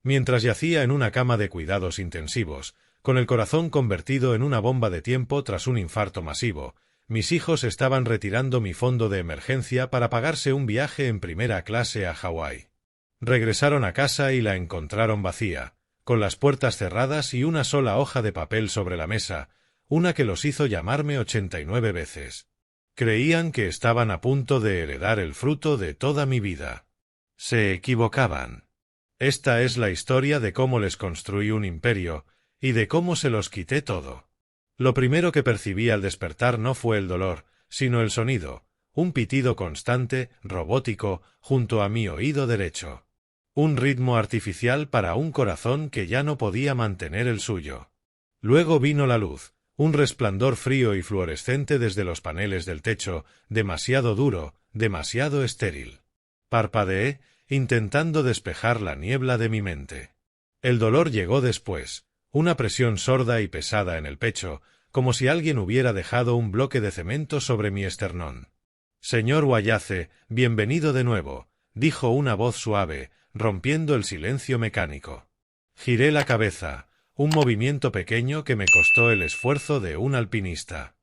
Mientras yacía en una cama de cuidados intensivos, con el corazón convertido en una bomba de tiempo tras un infarto masivo, mis hijos estaban retirando mi fondo de emergencia para pagarse un viaje en primera clase a Hawái. Regresaron a casa y la encontraron vacía, con las puertas cerradas y una sola hoja de papel sobre la mesa, una que los hizo llamarme 89 veces. Creían que estaban a punto de heredar el fruto de toda mi vida. Se equivocaban. Esta es la historia de cómo les construí un imperio, y de cómo se los quité todo. Lo primero que percibí al despertar no fue el dolor, sino el sonido, un pitido constante, robótico, junto a mi oído derecho. Un ritmo artificial para un corazón que ya no podía mantener el suyo. Luego vino la luz, un resplandor frío y fluorescente desde los paneles del techo, demasiado duro, demasiado estéril. Parpadeé, intentando despejar la niebla de mi mente. El dolor llegó después, una presión sorda y pesada en el pecho, como si alguien hubiera dejado un bloque de cemento sobre mi esternón. «Señor Wayace, bienvenido de nuevo», dijo una voz suave, rompiendo el silencio mecánico. Giré la cabeza, un movimiento pequeño que me costó el esfuerzo de un alpinista.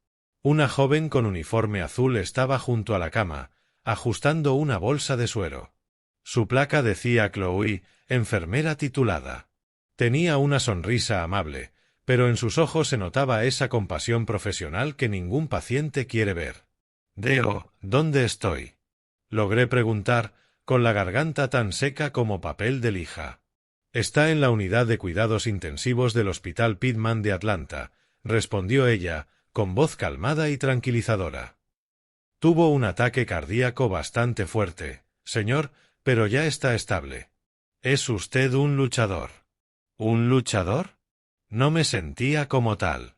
Una joven con uniforme azul estaba junto a la cama, ajustando una bolsa de suero. Su placa decía Chloe, enfermera titulada. Tenía una sonrisa amable, pero en sus ojos se notaba esa compasión profesional que ningún paciente quiere ver. «Deo, ¿dónde estoy?», logré preguntar, con la garganta tan seca como papel de lija. «Está en la unidad de cuidados intensivos del Hospital Pittman de Atlanta», respondió ella, con voz calmada y tranquilizadora. «Tuvo un ataque cardíaco bastante fuerte, señor, pero ya está estable. Es usted un luchador». ¿Un luchador? No me sentía como tal.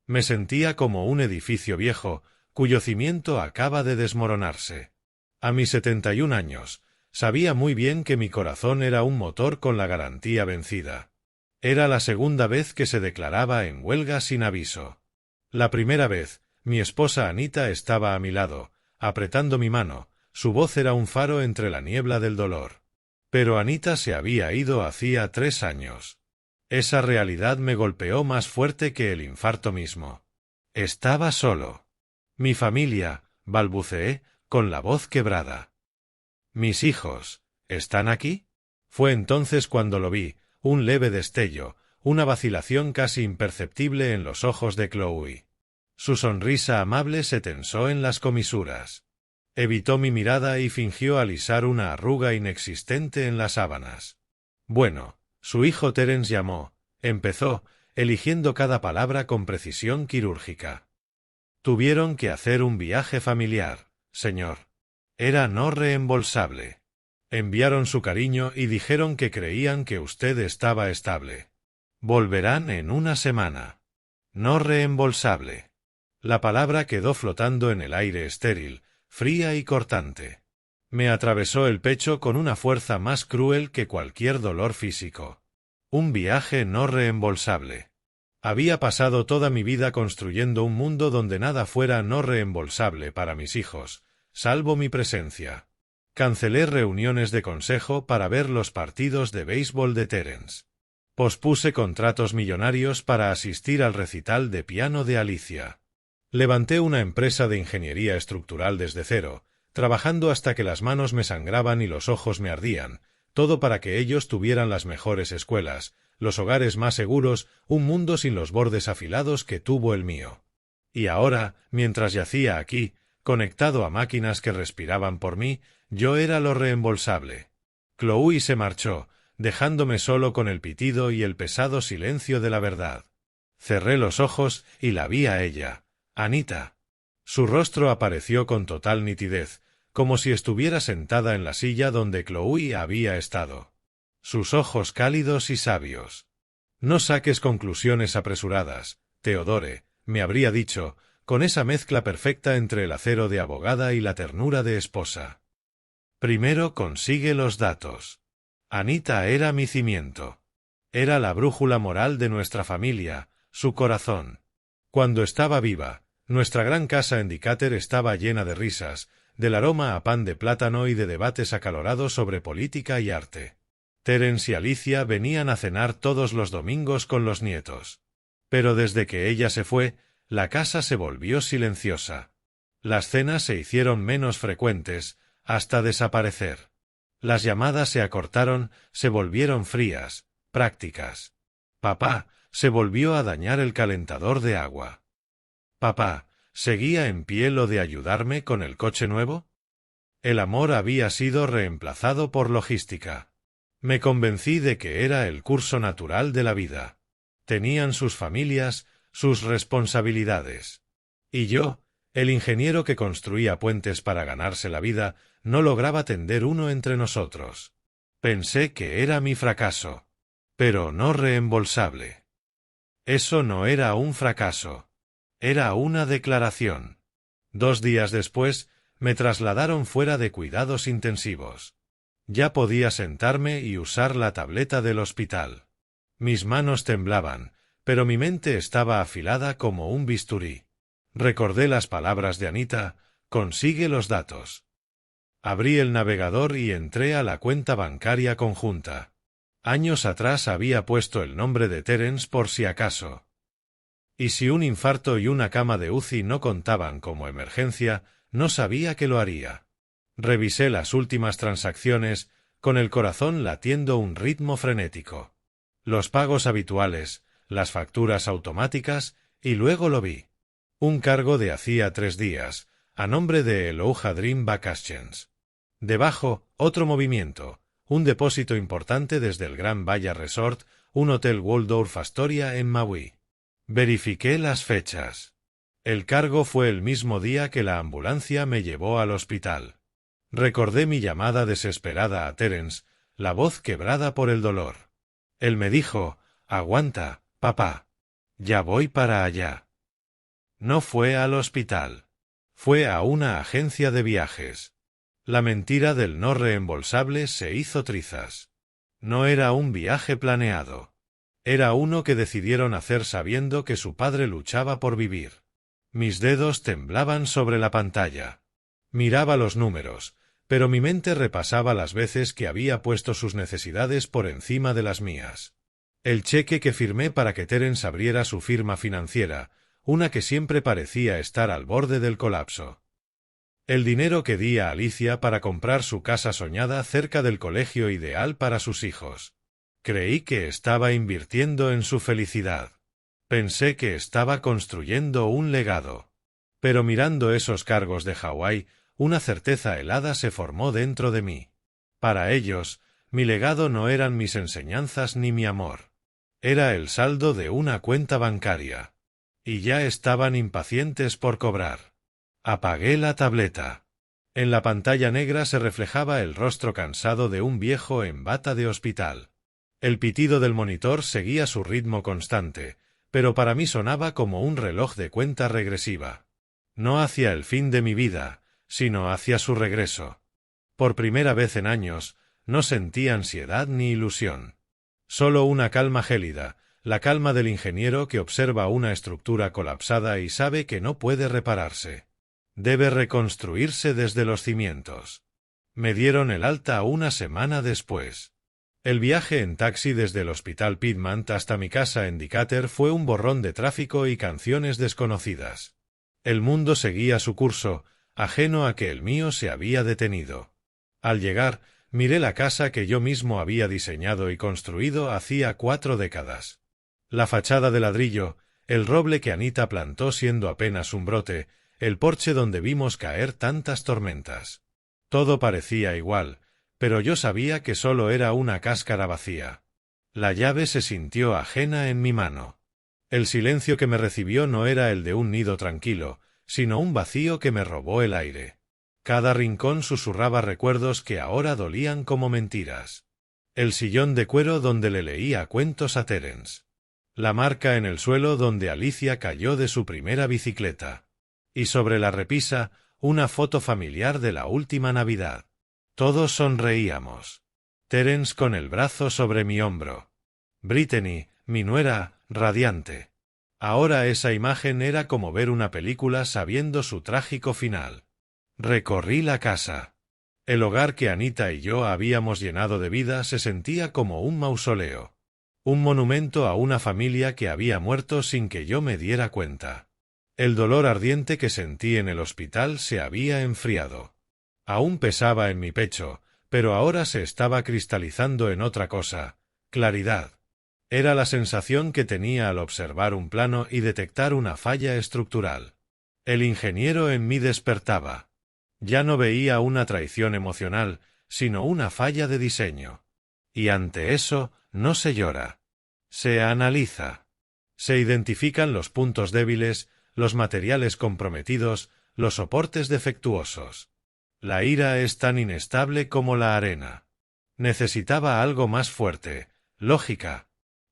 Me sentía como un edificio viejo, cuyo cimiento acaba de desmoronarse. A mis 71 años, sabía muy bien que mi corazón era un motor con la garantía vencida. Era la segunda vez que se declaraba en huelga sin aviso. La primera vez, mi esposa Anita estaba a mi lado, apretando mi mano, su voz era un faro entre la niebla del dolor. Pero Anita se había ido hacía 3 años. Esa realidad me golpeó más fuerte que el infarto mismo. Estaba solo. «Mi familia», balbuceé, con la voz quebrada. «Mis hijos, ¿están aquí?». Fue entonces cuando lo vi, un leve destello, una vacilación casi imperceptible en los ojos de Chloe. Su sonrisa amable se tensó en las comisuras. Evitó mi mirada y fingió alisar una arruga inexistente en las sábanas. «Bueno», su hijo Terence llamó, empezó, eligiendo cada palabra con precisión quirúrgica. «Tuvieron que hacer un viaje familiar, señor. Era no reembolsable. Enviaron su cariño y dijeron que creían que usted estaba estable. Volverán en una semana. No reembolsable». La palabra quedó flotando en el aire estéril, fría y cortante. Me atravesó el pecho con una fuerza más cruel que cualquier dolor físico. Un viaje no reembolsable. Había pasado toda mi vida construyendo un mundo donde nada fuera no reembolsable para mis hijos, salvo mi presencia. Cancelé reuniones de consejo para ver los partidos de béisbol de Terence. Pospuse contratos millonarios para asistir al recital de piano de Alicia. Levanté una empresa de ingeniería estructural desde cero, trabajando hasta que las manos me sangraban y los ojos me ardían, todo para que ellos tuvieran las mejores escuelas, los hogares más seguros, un mundo sin los bordes afilados que tuvo el mío. Y ahora, mientras yacía aquí, conectado a máquinas que respiraban por mí, yo era lo reembolsable. Chloe se marchó, dejándome solo con el pitido y el pesado silencio de la verdad. Cerré los ojos y la vi a ella, Anita. Su rostro apareció con total nitidez, como si estuviera sentada en la silla donde Chloe había estado. Sus ojos cálidos y sabios. «No saques conclusiones apresuradas, Theodore», me habría dicho, con esa mezcla perfecta entre el acero de abogada y la ternura de esposa. «Primero consigue los datos». Anita era mi cimiento. Era la brújula moral de nuestra familia, su corazón. Cuando estaba viva, nuestra gran casa en Decatur estaba llena de risas, del aroma a pan de plátano y de debates acalorados sobre política y arte. Terence y Alicia venían a cenar todos los domingos con los nietos. Pero desde que ella se fue, la casa se volvió silenciosa. Las cenas se hicieron menos frecuentes, hasta desaparecer. Las llamadas se acortaron, se volvieron frías, prácticas. Papá se volvió a dañar el calentador de agua. Papá, ¿seguía en pie lo de ayudarme con el coche nuevo? El amor había sido reemplazado por logística. Me convencí de que era el curso natural de la vida. Tenían sus familias, sus responsabilidades. Y yo, el ingeniero que construía puentes para ganarse la vida, no lograba tender uno entre nosotros. Pensé que era mi fracaso. Pero no reembolsable. Eso no era un fracaso. Era una declaración. 2 días después, me trasladaron fuera de cuidados intensivos. Ya podía sentarme y usar la tableta del hospital. Mis manos temblaban, pero mi mente estaba afilada como un bisturí. Recordé las palabras de Anita: consigue los datos. Abrí el navegador y entré a la cuenta bancaria conjunta. Años atrás había puesto el nombre de Terence por si acaso. Y si un infarto y una cama de UCI no contaban como emergencia, no sabía que lo haría. Revisé las últimas transacciones, con el corazón latiendo a un ritmo frenético. Los pagos habituales, las facturas automáticas, y luego lo vi. Un cargo de hacía 3 días, a nombre de Aloha Dream Vacations. Debajo, otro movimiento, un depósito importante desde el Gran Bahía Resort, un hotel Waldorf Astoria en Maui. Verifiqué las fechas. El cargo fue el mismo día que la ambulancia me llevó al hospital. Recordé mi llamada desesperada a Terence, la voz quebrada por el dolor. Él me dijo: aguanta, papá. Ya voy para allá. No fue al hospital. Fue a una agencia de viajes. La mentira del no reembolsable se hizo trizas. No era un viaje planeado. Era uno que decidieron hacer sabiendo que su padre luchaba por vivir. Mis dedos temblaban sobre la pantalla. Miraba los números, pero mi mente repasaba las veces que había puesto sus necesidades por encima de las mías. El cheque que firmé para que Terence abriera su firma financiera, una que siempre parecía estar al borde del colapso. El dinero que di a Alicia para comprar su casa soñada cerca del colegio ideal para sus hijos. Creí que estaba invirtiendo en su felicidad. Pensé que estaba construyendo un legado. Pero mirando esos cargos de Hawái, una certeza helada se formó dentro de mí. Para ellos, mi legado no eran mis enseñanzas ni mi amor. Era el saldo de una cuenta bancaria. Y ya estaban impacientes por cobrar. Apagué la tableta. En la pantalla negra se reflejaba el rostro cansado de un viejo en bata de hospital. El pitido del monitor seguía su ritmo constante, pero para mí sonaba como un reloj de cuenta regresiva. No hacia el fin de mi vida, sino hacia su regreso. Por primera vez en años, no sentí ansiedad ni ilusión. Solo una calma gélida, la calma del ingeniero que observa una estructura colapsada y sabe que no puede repararse. Debe reconstruirse desde los cimientos. Me dieron el alta 1 semana después. El viaje en taxi desde el Hospital Piedmont hasta mi casa en Decatur fue un borrón de tráfico y canciones desconocidas. El mundo seguía su curso, ajeno a que el mío se había detenido. Al llegar, miré la casa que yo mismo había diseñado y construido hacía 4 décadas. La fachada de ladrillo, el roble que Anita plantó siendo apenas un brote, el porche donde vimos caer tantas tormentas. Todo parecía igual, pero yo sabía que solo era una cáscara vacía. La llave se sintió ajena en mi mano. El silencio que me recibió no era el de un nido tranquilo, sino un vacío que me robó el aire. Cada rincón susurraba recuerdos que ahora dolían como mentiras. El sillón de cuero donde le leía cuentos a Terence. La marca en el suelo donde Alicia cayó de su primera bicicleta. Y sobre la repisa, una foto familiar de la última Navidad. Todos sonreíamos. Terence con el brazo sobre mi hombro. Brittany, mi nuera, radiante. Ahora esa imagen era como ver una película sabiendo su trágico final. Recorrí la casa. El hogar que Anita y yo habíamos llenado de vida se sentía como un mausoleo. Un monumento a una familia que había muerto sin que yo me diera cuenta. El dolor ardiente que sentí en el hospital se había enfriado. Aún pesaba en mi pecho, pero ahora se estaba cristalizando en otra cosa: claridad. Era la sensación que tenía al observar un plano y detectar una falla estructural. El ingeniero en mí despertaba. Ya no veía una traición emocional, sino una falla de diseño. Y ante eso, no se llora. Se analiza. Se identifican los puntos débiles, los materiales comprometidos, los soportes defectuosos. La ira es tan inestable como la arena. Necesitaba algo más fuerte, lógica.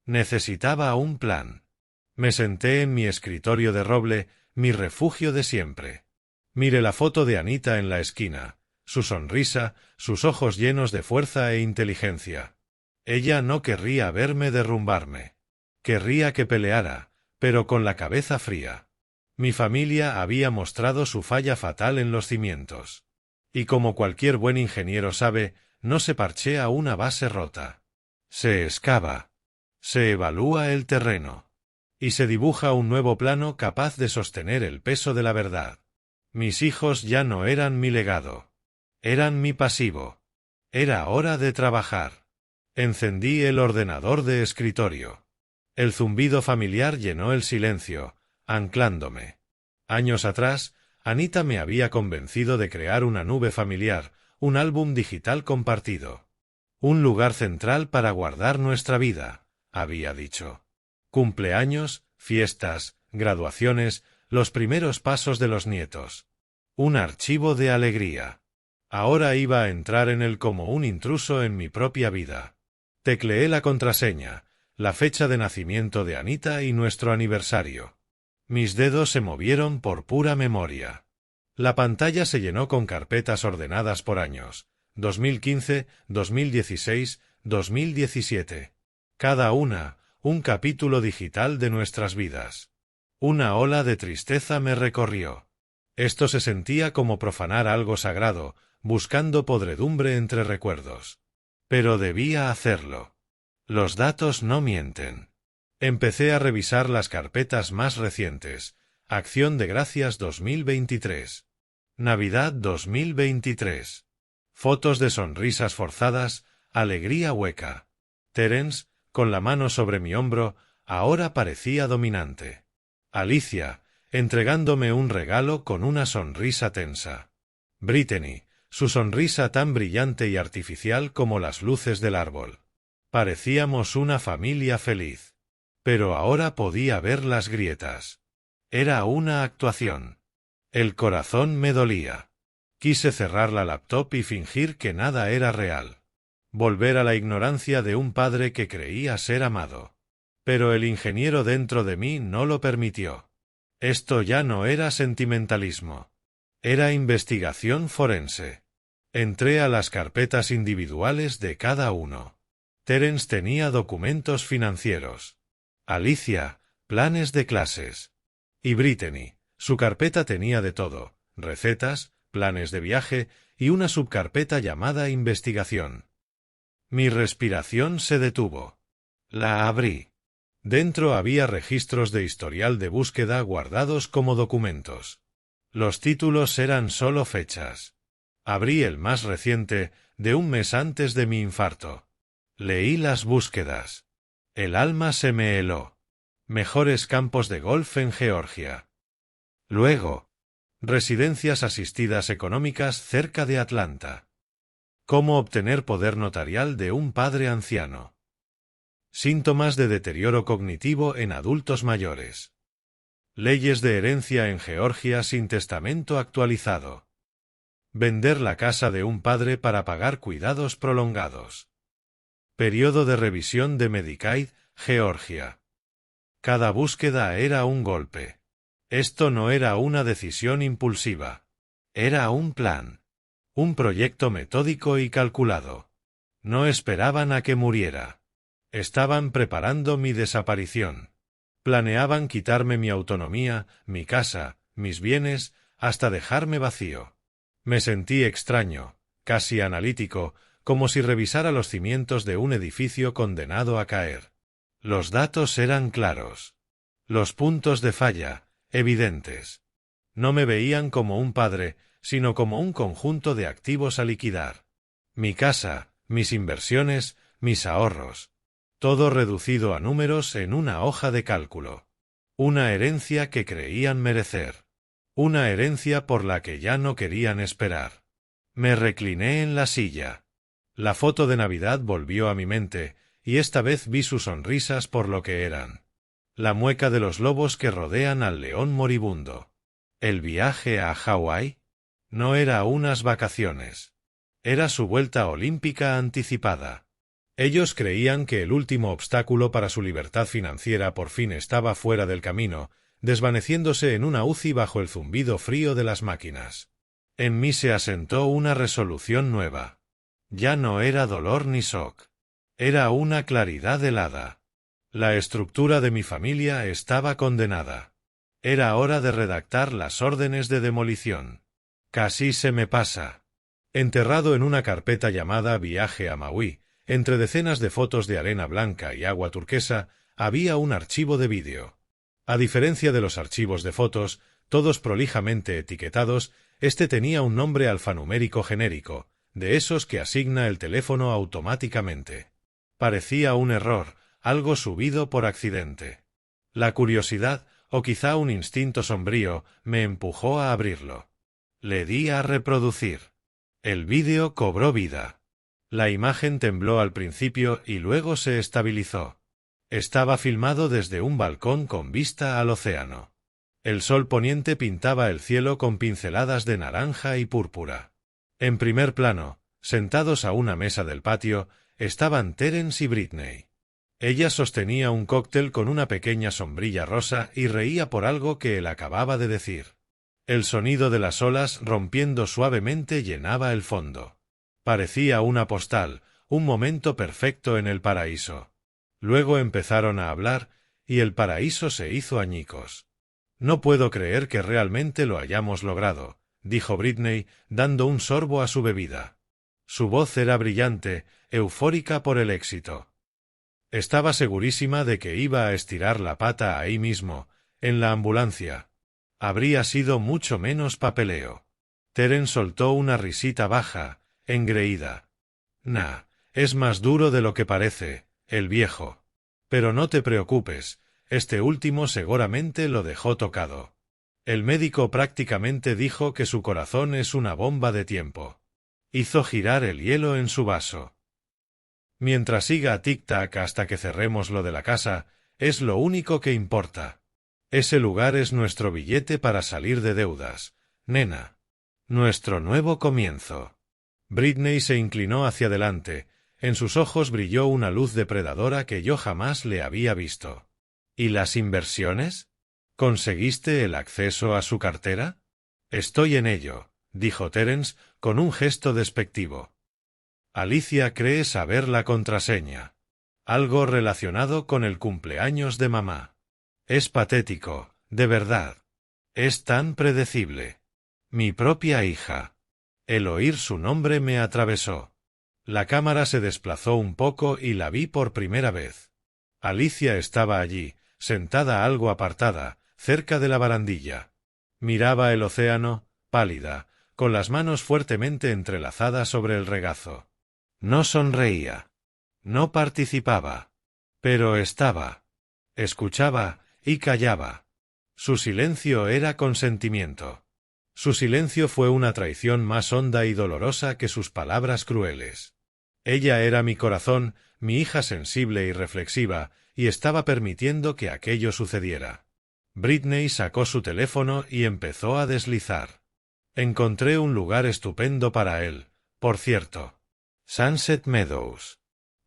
Necesitaba un plan. Me senté en mi escritorio de roble, mi refugio de siempre. Miré la foto de Anita en la esquina, su sonrisa, sus ojos llenos de fuerza e inteligencia. Ella no querría verme derrumbarme. Querría que peleara, pero con la cabeza fría. Mi familia había mostrado su falla fatal en los cimientos. Y como cualquier buen ingeniero sabe, no se parchea una base rota. Se excava. Se evalúa el terreno. Y se dibuja un nuevo plano capaz de sostener el peso de la verdad. Mis hijos ya no eran mi legado. Eran mi pasivo. Era hora de trabajar. Encendí el ordenador de escritorio. El zumbido familiar llenó el silencio, anclándome. Años atrás, Anita me había convencido de crear una nube familiar, un álbum digital compartido. Un lugar central para guardar nuestra vida, había dicho. Cumpleaños, fiestas, graduaciones, los primeros pasos de los nietos. Un archivo de alegría. Ahora iba a entrar en él como un intruso en mi propia vida. Tecleé la contraseña, la fecha de nacimiento de Anita y nuestro aniversario. Mis dedos se movieron por pura memoria. La pantalla se llenó con carpetas ordenadas por años: 2015, 2016, 2017. Cada una, un capítulo digital de nuestras vidas. Una ola de tristeza me recorrió. Esto se sentía como profanar algo sagrado, buscando podredumbre entre recuerdos. Pero debía hacerlo. Los datos no mienten. Empecé a revisar las carpetas más recientes. Acción de Gracias 2023. Navidad 2023. Fotos de sonrisas forzadas, alegría hueca. Terence, con la mano sobre mi hombro, ahora parecía dominante. Alicia, entregándome un regalo con una sonrisa tensa. Brittany, su sonrisa tan brillante y artificial como las luces del árbol. Parecíamos una familia feliz. Pero ahora podía ver las grietas. Era una actuación. El corazón me dolía. Quise cerrar la laptop y fingir que nada era real. Volver a la ignorancia de un padre que creía ser amado. Pero el ingeniero dentro de mí no lo permitió. Esto ya no era sentimentalismo. Era investigación forense. Entré a las carpetas individuales de cada uno. Terence tenía documentos financieros. Alicia, planes de clases. Y Brittany, su carpeta tenía de todo: recetas, planes de viaje y una subcarpeta llamada investigación. Mi respiración se detuvo. La abrí. Dentro había registros de historial de búsqueda guardados como documentos. Los títulos eran solo fechas. Abrí el más reciente, de un mes antes de mi infarto. Leí las búsquedas. El alma se me heló. Mejores campos de golf en Georgia. Luego, residencias asistidas económicas cerca de Atlanta. Cómo obtener poder notarial de un padre anciano. Síntomas de deterioro cognitivo en adultos mayores. Leyes de herencia en Georgia sin testamento actualizado. Vender la casa de un padre para pagar cuidados prolongados. Periodo de revisión de Medicaid, Georgia. Cada búsqueda era un golpe. Esto no era una decisión impulsiva. Era un plan. Un proyecto metódico y calculado. No esperaban a que muriera. Estaban preparando mi desaparición. Planeaban quitarme mi autonomía, mi casa, mis bienes, hasta dejarme vacío. Me sentí extraño, casi analítico, como si revisara los cimientos de un edificio condenado a caer. Los datos eran claros. Los puntos de falla, evidentes. No me veían como un padre, sino como un conjunto de activos a liquidar. Mi casa, mis inversiones, mis ahorros. Todo reducido a números en una hoja de cálculo. Una herencia que creían merecer. Una herencia por la que ya no querían esperar. Me recliné en la silla. La foto de Navidad volvió a mi mente, y esta vez vi sus sonrisas por lo que eran. La mueca de los lobos que rodean al león moribundo. ¿El viaje a Hawái? No era unas vacaciones. Era su vuelta olímpica anticipada. Ellos creían que el último obstáculo para su libertad financiera por fin estaba fuera del camino, desvaneciéndose en una UCI bajo el zumbido frío de las máquinas. En mí se asentó una resolución nueva. Ya no era dolor ni shock. Era una claridad helada. La estructura de mi familia estaba condenada. Era hora de redactar las órdenes de demolición. Casi se me pasa. Enterrado en una carpeta llamada Viaje a Maui, entre decenas de fotos de arena blanca y agua turquesa, había un archivo de vídeo. A diferencia de los archivos de fotos, todos prolijamente etiquetados, este tenía un nombre alfanumérico genérico, de esos que asigna el teléfono automáticamente. Parecía un error, algo subido por accidente. La curiosidad, o quizá un instinto sombrío, me empujó a abrirlo. Le di a reproducir. El vídeo cobró vida. La imagen tembló al principio y luego se estabilizó. Estaba filmado desde un balcón con vista al océano. El sol poniente pintaba el cielo con pinceladas de naranja y púrpura. En primer plano, sentados a una mesa del patio, estaban Terence y Britney. Ella sostenía un cóctel con una pequeña sombrilla rosa y reía por algo que él acababa de decir. El sonido de las olas rompiendo suavemente llenaba el fondo. Parecía una postal, un momento perfecto en el paraíso. Luego empezaron a hablar, y el paraíso se hizo añicos. «No puedo creer que realmente lo hayamos logrado», dijo Britney, dando un sorbo a su bebida. Su voz era brillante, eufórica por el éxito. Estaba segurísima de que iba a estirar la pata ahí mismo, en la ambulancia. Habría sido mucho menos papeleo. Terence soltó una risita baja, engreída. «Nah, es más duro de lo que parece, el viejo. Pero no te preocupes, este último seguramente lo dejó tocado. El médico prácticamente dijo que su corazón es una bomba de tiempo». Hizo girar el hielo en su vaso. «Mientras siga tic-tac hasta que cerremos lo de la casa, es lo único que importa. Ese lugar es nuestro billete para salir de deudas, nena. Nuestro nuevo comienzo». Britney se inclinó hacia adelante. En sus ojos brilló una luz depredadora que yo jamás le había visto. «¿Y las inversiones? ¿Conseguiste el acceso a su cartera?» «Estoy en ello», dijo Terence con un gesto despectivo. «Alicia cree saber la contraseña. Algo relacionado con el cumpleaños de mamá. Es patético, de verdad. Es tan predecible. Mi propia hija». El oír su nombre me atravesó. La cámara se desplazó un poco y la vi por primera vez. Alicia estaba allí, sentada algo apartada, cerca de la barandilla. Miraba el océano, pálida, con las manos fuertemente entrelazadas sobre el regazo. No sonreía. No participaba. Pero estaba. Escuchaba y callaba. Su silencio era consentimiento. Su silencio fue una traición más honda y dolorosa que sus palabras crueles. Ella era mi corazón, mi hija sensible y reflexiva, y estaba permitiendo que aquello sucediera. Britney sacó su teléfono y empezó a deslizar. Encontré un lugar estupendo para él, por cierto. Sunset Meadows.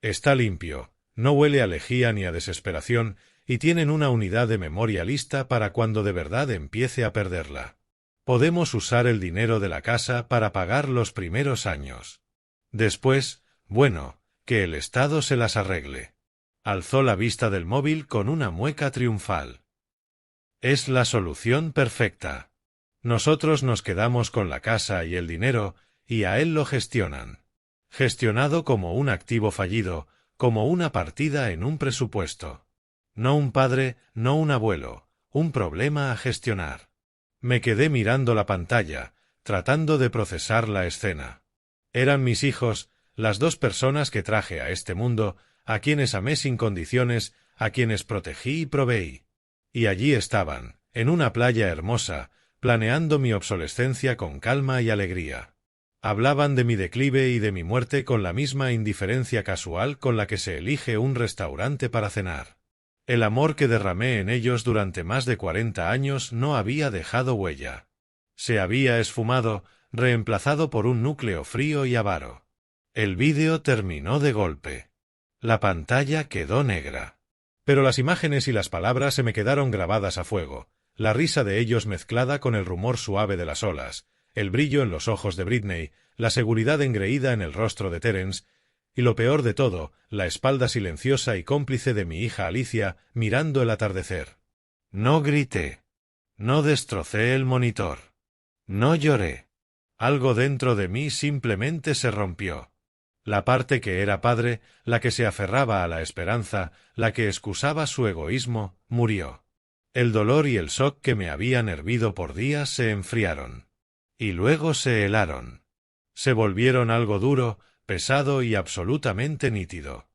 Está limpio, no huele a lejía ni a desesperación, y tienen una unidad de memoria lista para cuando de verdad empiece a perderla. Podemos usar el dinero de la casa para pagar los primeros años. Después, bueno, que el Estado se las arregle. Alzó la vista del móvil con una mueca triunfal. Es la solución perfecta. Nosotros nos quedamos con la casa y el dinero, y a él lo gestionan. Gestionado como un activo fallido, como una partida en un presupuesto. No un padre, no un abuelo, un problema a gestionar. Me quedé mirando la pantalla, tratando de procesar la escena. Eran mis hijos, las dos personas que traje a este mundo, a quienes amé sin condiciones, a quienes protegí y proveí. Y allí estaban, en una playa hermosa, planeando mi obsolescencia con calma y alegría. Hablaban de mi declive y de mi muerte con la misma indiferencia casual con la que se elige un restaurante para cenar. El amor que derramé en ellos durante más de 40 años no había dejado huella. Se había esfumado, reemplazado por un núcleo frío y avaro. El vídeo terminó de golpe. La pantalla quedó negra. Pero las imágenes y las palabras se me quedaron grabadas a fuego, la risa de ellos mezclada con el rumor suave de las olas, el brillo en los ojos de Britney, la seguridad engreída en el rostro de Terence, y lo peor de todo, la espalda silenciosa y cómplice de mi hija Alicia mirando el atardecer. No grité. No destrocé el monitor. No lloré. Algo dentro de mí simplemente se rompió. La parte que era padre, la que se aferraba a la esperanza, la que excusaba su egoísmo, murió. El dolor y el shock que me habían hervido por días se enfriaron. Y luego se helaron. Se volvieron algo duro, pesado y absolutamente nítido.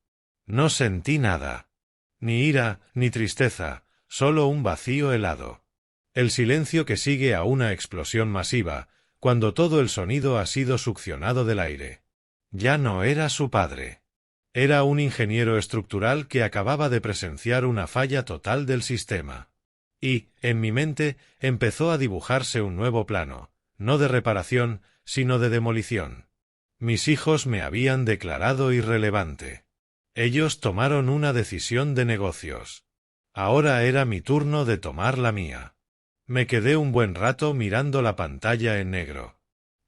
No sentí nada. Ni ira, ni tristeza, solo un vacío helado. El silencio que sigue a una explosión masiva, cuando todo el sonido ha sido succionado del aire. Ya no era su padre. Era un ingeniero estructural que acababa de presenciar una falla total del sistema. Y, en mi mente, empezó a dibujarse un nuevo plano, no de reparación, sino de demolición. Mis hijos me habían declarado irrelevante. Ellos tomaron una decisión de negocios. Ahora era mi turno de tomar la mía. Me quedé un buen rato mirando la pantalla en negro.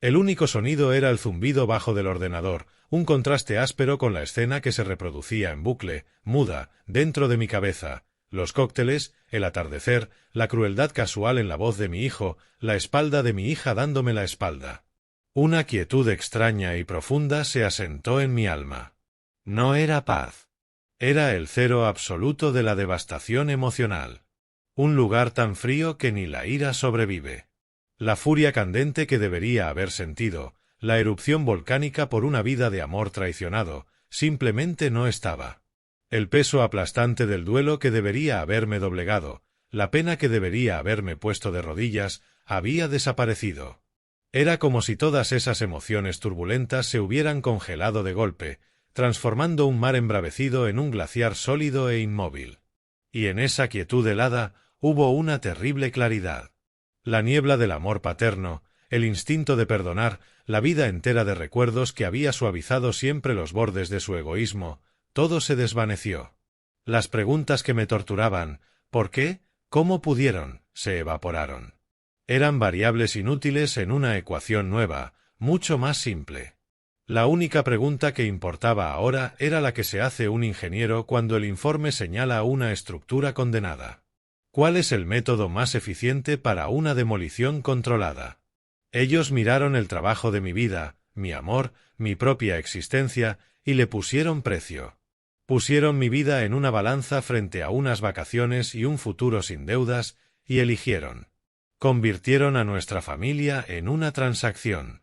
El único sonido era el zumbido bajo del ordenador, un contraste áspero con la escena que se reproducía en bucle, muda, dentro de mi cabeza, los cócteles, el atardecer, la crueldad casual en la voz de mi hijo, la espalda de mi hija dándome la espalda. Una quietud extraña y profunda se asentó en mi alma. No era paz. Era el cero absoluto de la devastación emocional. Un lugar tan frío que ni la ira sobrevive. La furia candente que debería haber sentido, la erupción volcánica por una vida de amor traicionado, simplemente no estaba. El peso aplastante del duelo que debería haberme doblegado, la pena que debería haberme puesto de rodillas, había desaparecido. Era como si todas esas emociones turbulentas se hubieran congelado de golpe, transformando un mar embravecido en un glaciar sólido e inmóvil. Y en esa quietud helada hubo una terrible claridad. La niebla del amor paterno, el instinto de perdonar, la vida entera de recuerdos que había suavizado siempre los bordes de su egoísmo, todo se desvaneció. Las preguntas que me torturaban, ¿por qué? ¿Cómo pudieron?, se evaporaron. Eran variables inútiles en una ecuación nueva, mucho más simple. La única pregunta que importaba ahora era la que se hace un ingeniero cuando el informe señala una estructura condenada. ¿Cuál es el método más eficiente para una demolición controlada? Ellos miraron el trabajo de mi vida, mi amor, mi propia existencia, y le pusieron precio. Pusieron mi vida en una balanza frente a unas vacaciones y un futuro sin deudas, y eligieron. Convirtieron a nuestra familia en una transacción.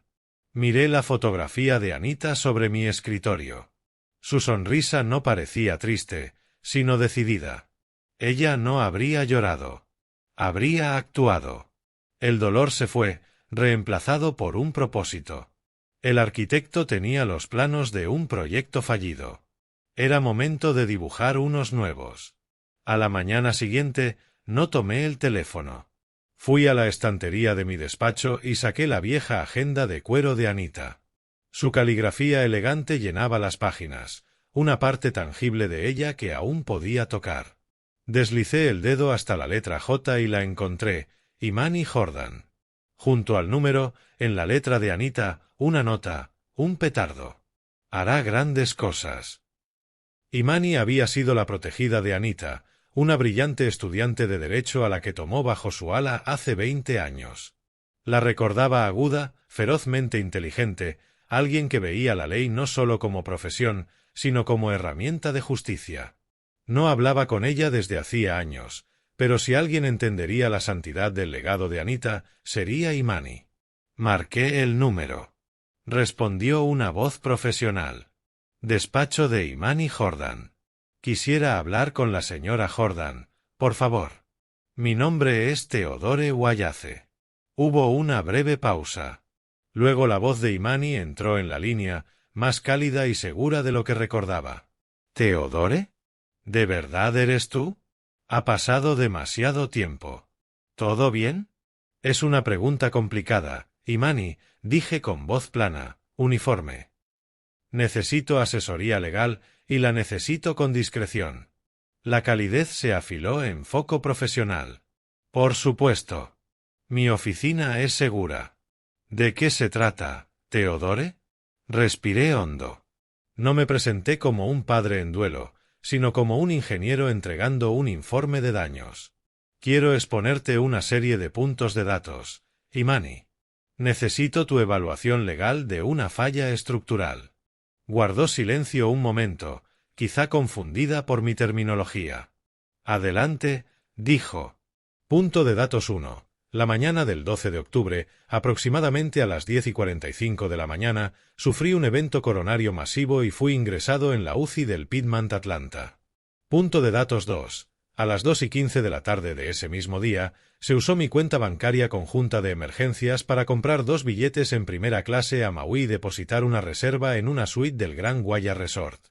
Miré la fotografía de Anita sobre mi escritorio. Su sonrisa no parecía triste, sino decidida. Ella no habría llorado. Habría actuado. El dolor se fue, reemplazado por un propósito. El arquitecto tenía los planos de un proyecto fallido. Era momento de dibujar unos nuevos. A la mañana siguiente, no tomé el teléfono. Fui a la estantería de mi despacho y saqué la vieja agenda de cuero de Anita. Su caligrafía elegante llenaba las páginas, una parte tangible de ella que aún podía tocar. Deslicé el dedo hasta la letra J y la encontré, Imani Jordan. Junto al número, en la letra de Anita, una nota, un petardo. Hará grandes cosas. Imani había sido la protegida de Anita, una brillante estudiante de Derecho a la que tomó bajo su ala hace 20 años. La recordaba aguda, ferozmente inteligente, alguien que veía la ley no solo como profesión, sino como herramienta de justicia. No hablaba con ella desde hacía años, pero si alguien entendería la santidad del legado de Anita, sería Imani. Marqué el número. Respondió una voz profesional. Despacho de Imani Jordan. Quisiera hablar con la señora Jordan, por favor. Mi nombre es Theodore Wayace. Hubo una breve pausa. Luego la voz de Imani entró en la línea, más cálida y segura de lo que recordaba. ¿Theodore? ¿De verdad eres tú? Ha pasado demasiado tiempo. ¿Todo bien? Es una pregunta complicada, Imani, dije con voz plana, uniforme. Necesito asesoría legal y la necesito con discreción. La calidez se afiló en foco profesional. Por supuesto. Mi oficina es segura. ¿De qué se trata, Theodore? Respiré hondo. No me presenté como un padre en duelo, sino como un ingeniero entregando un informe de daños. Quiero exponerte una serie de puntos de datos, Imani. Necesito tu evaluación legal de una falla estructural. Guardó silencio un momento, quizá confundida por mi terminología. Adelante, dijo. Punto de datos 1. La mañana del 12 de octubre, aproximadamente a las 10:45 de la mañana, sufrí un evento coronario masivo y fui ingresado en la UCI del Piedmont Atlanta. Punto de datos 2. A las 2:15 de la tarde de ese mismo día, se usó mi cuenta bancaria conjunta de emergencias para comprar 2 billetes en primera clase a Maui y depositar una reserva en una suite del Grand Guaya Resort.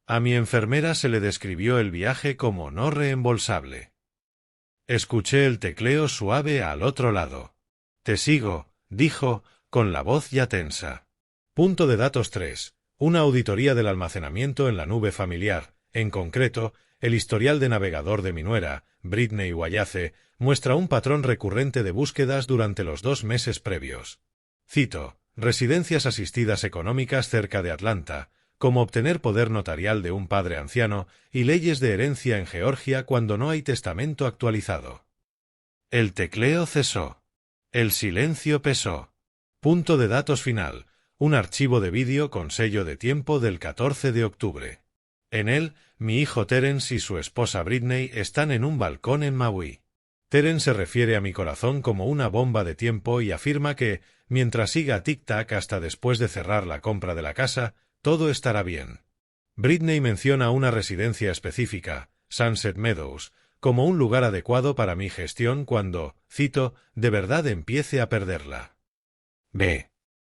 A mi enfermera se le describió el viaje como no reembolsable. Escuché el tecleo suave al otro lado. Te sigo, dijo, con la voz ya tensa. Punto de datos 3. Una auditoría del almacenamiento en la nube familiar, en concreto, el historial de navegador de mi nuera, Britney Wayace, muestra un patrón recurrente de búsquedas durante los 2 meses previos. Cito, residencias asistidas económicas cerca de Atlanta, como obtener poder notarial de un padre anciano y leyes de herencia en Georgia cuando no hay testamento actualizado. El tecleo cesó. El silencio pesó. Punto de datos final. Un archivo de vídeo con sello de tiempo del 14 de octubre. En él, mi hijo Terence y su esposa Britney están en un balcón en Maui. Terence se refiere a mi corazón como una bomba de tiempo y afirma que, mientras siga tic-tac hasta después de cerrar la compra de la casa, todo estará bien. Britney menciona una residencia específica, Sunset Meadows, como un lugar adecuado para mi gestión cuando, cito, de verdad empiece a perderla. B.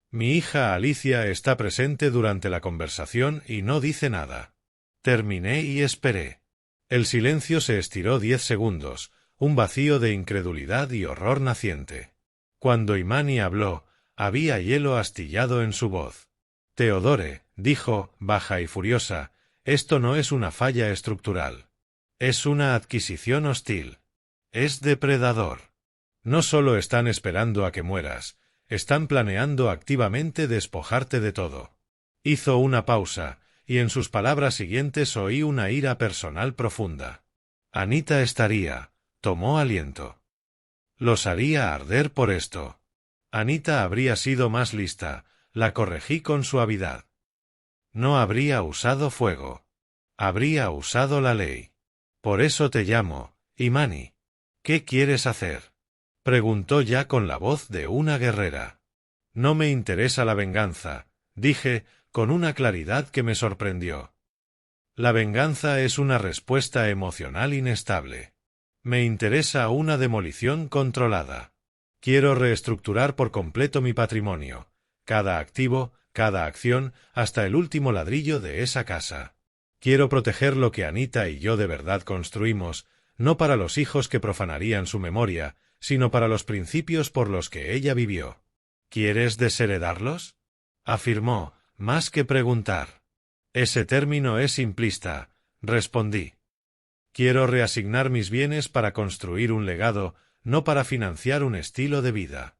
Mi hija Alicia está presente durante la conversación y no dice nada. Terminé y esperé. El silencio se estiró 10 segundos, un vacío de incredulidad y horror naciente. Cuando Imani habló, había hielo astillado en su voz. Theodore, dijo, baja y furiosa, esto no es una falla estructural. Es una adquisición hostil. Es depredador. No solo están esperando a que mueras, están planeando activamente despojarte de todo. Hizo una pausa, y en sus palabras siguientes oí una ira personal profunda. Anita estaría, tomó aliento. Los haría arder por esto. Anita habría sido más lista, la corregí con suavidad. No habría usado fuego. Habría usado la ley. Por eso te llamo, Imani. ¿Qué quieres hacer? Preguntó ya con la voz de una guerrera. No me interesa la venganza, dije, con una claridad que me sorprendió. La venganza es una respuesta emocional inestable. Me interesa una demolición controlada. Quiero reestructurar por completo mi patrimonio, cada activo, cada acción, hasta el último ladrillo de esa casa. Quiero proteger lo que Anita y yo de verdad construimos, no para los hijos que profanarían su memoria, sino para los principios por los que ella vivió. ¿Quieres desheredarlos? Afirmó, más que preguntar. Ese término es simplista, respondí. Quiero reasignar mis bienes para construir un legado, no para financiar un estilo de vida.